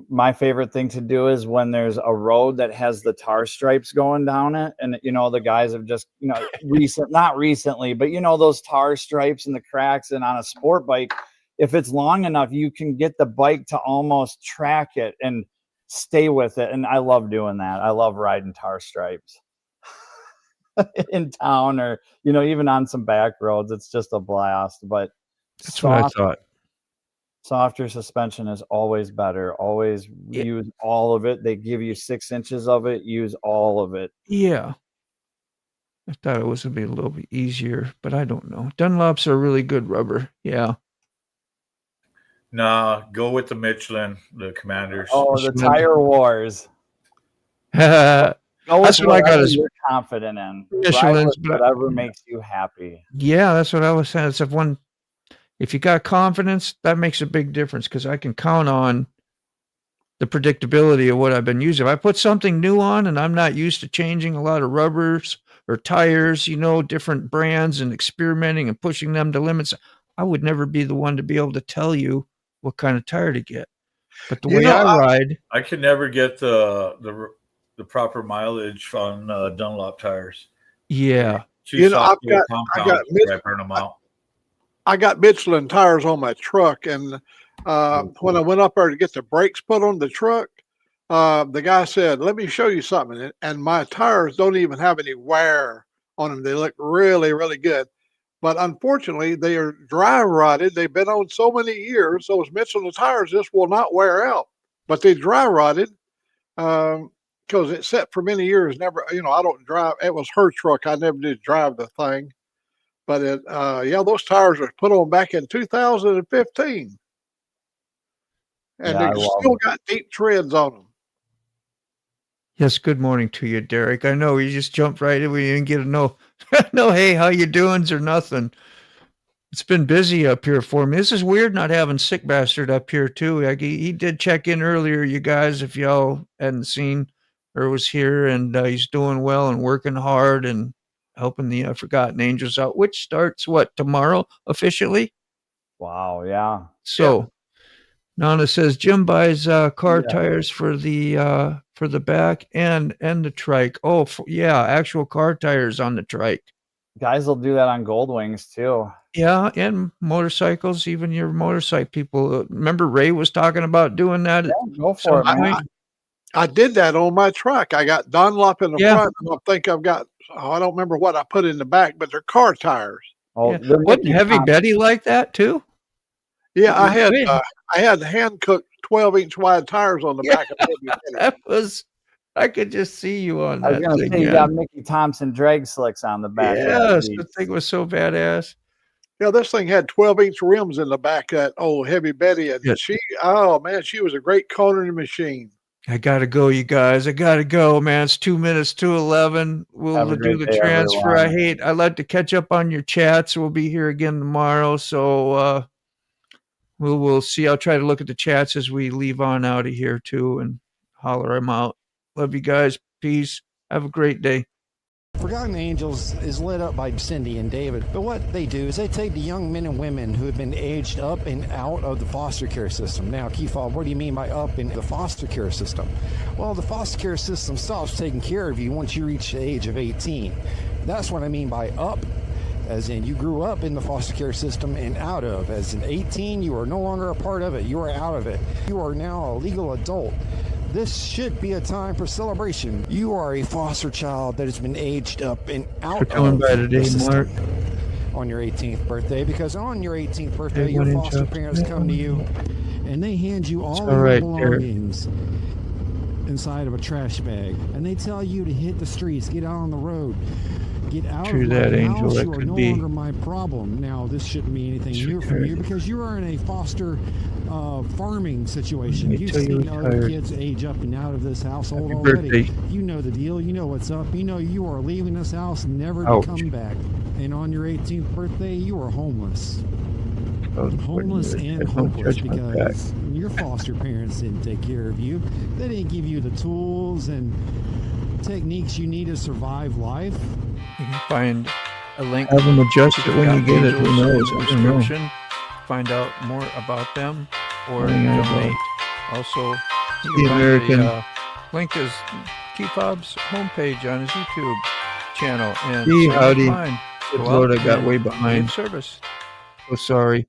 My favorite thing to do is when there's a road that has the tar stripes going down it, and the guys have just not recently, but those tar stripes and the cracks, and on a sport bike, if it's long enough, you can get the bike to almost track it and stay with it. And I love doing that. I love riding tar stripes in town, or even on some back roads. It's just a blast. But that's what I thought. Softer suspension is always better. Always use all of it. They give you 6 inches of it. Use all of it. Yeah. I thought it was going to be a little bit easier, but I don't know. Dunlops are really good rubber. Yeah. Nah, go with the Michelin, the Commanders. Oh, the Tire Wars. That's what I got. You're confident in. Michelin's, whatever makes you happy. Yeah, that's what I was saying. It's if you got confidence, that makes a big difference, because I can count on the predictability of what I've been using. If I put something new on and I'm not used to changing a lot of rubbers or tires, different brands, and experimenting and pushing them to limits, I would never be the one to be able to tell you what kind of tire to get. But the way I ride, I can never get the proper mileage on Dunlop tires. Yeah. I got Michelin tires on my truck, and when I went up there to get the brakes put on the truck, the guy said, "Let me show you something." And my tires don't even have any wear on them. They look really, really good. But unfortunately, they are dry rotted. They've been on so many years. Those Michelin tires just will not wear out. But they dry rotted because it sat for many years. Never, I don't drive. It was her truck. I never did drive the thing. But those tires were put on back in 2015, and they still got deep treads on them. Yes, good morning to you, Derek. I know you just jumped right in. We didn't get a no, hey, how you doing, or nothing. It's been busy up here for me. This is weird not having Sick Bastard up here too. He did check in earlier, you guys, if y'all hadn't seen or was here, and he's doing well and working hard and helping the Forgotten Angels out, which starts tomorrow officially. Wow, yeah. So Nana says Jim buys car tires for the back and the trike. Oh, actual car tires on the trike. Guys will do that on Gold Wings too. Yeah, and motorcycles, even your motorcycle people. Remember Ray was talking about doing that? Yeah, go for it, man. I did that on my truck. I got Dunlop in the front, and I think I've got, I don't remember what I put in the back, but they're car tires. Oh, wasn't Heavy Betty like that too? Yeah, I had hand cooked 12-inch wide tires on the back of Heavy Betty. That was, I could just see you on that. I was going to say, you got Mickey Thompson drag slicks on the back. Yes, the thing was so badass. Yeah, this thing had 12-inch rims in the back of that old Heavy Betty, and she was a great cornering machine. I gotta go, you guys. I gotta go, man. It's 2 minutes to 11. We'll do the transfer. Everyone. I like to catch up on your chats. We'll be here again tomorrow, so we'll see. I'll try to look at the chats as we leave on out of here too, and holler them out. Love you guys. Peace. Have a great day. Forgotten Angels is led up by Cindy and David, but what they do is they take the young men and women who have been aged up and out of the foster care system. Now, Keefaw, what do you mean by up in the foster care system? Well, the foster care system stops taking care of you once you reach the age of 18. That's what I mean by up, as in you grew up in the foster care system and out of. As in 18, you are no longer a part of it. You are out of it. You are now a legal adult. This should be a time for celebration. You are a foster child that has been aged up and out of the system on your 18th birthday, because on your 18th birthday, your foster parents come to you and they hand you all of your belongings inside of a trash bag, and they tell you to hit the streets, get out on the road. Get out of my house. You are no longer my problem. Now, this shouldn't be anything new from you, because you are in a foster farming situation. You've seen other kids age up and out of this household already. You know the deal. You know what's up. You know you are leaving this house never to come back. and on your 18th birthday, you were homeless. Oh, Homeless and don't hopeless judge my because your foster parents didn't take care of you. They didn't give you the tools and techniques you need to survive life. You can find a link. Have them adjust to it when you get it. Who Angels knows? in the I don't know. description. Find out more about them or I know. donate. Also, you The can find American- the link is Keefob's homepage on his YouTube channel. And Gee, same with howdy. mine. Good Go Lord, out I got and way be of behind. service. So sorry.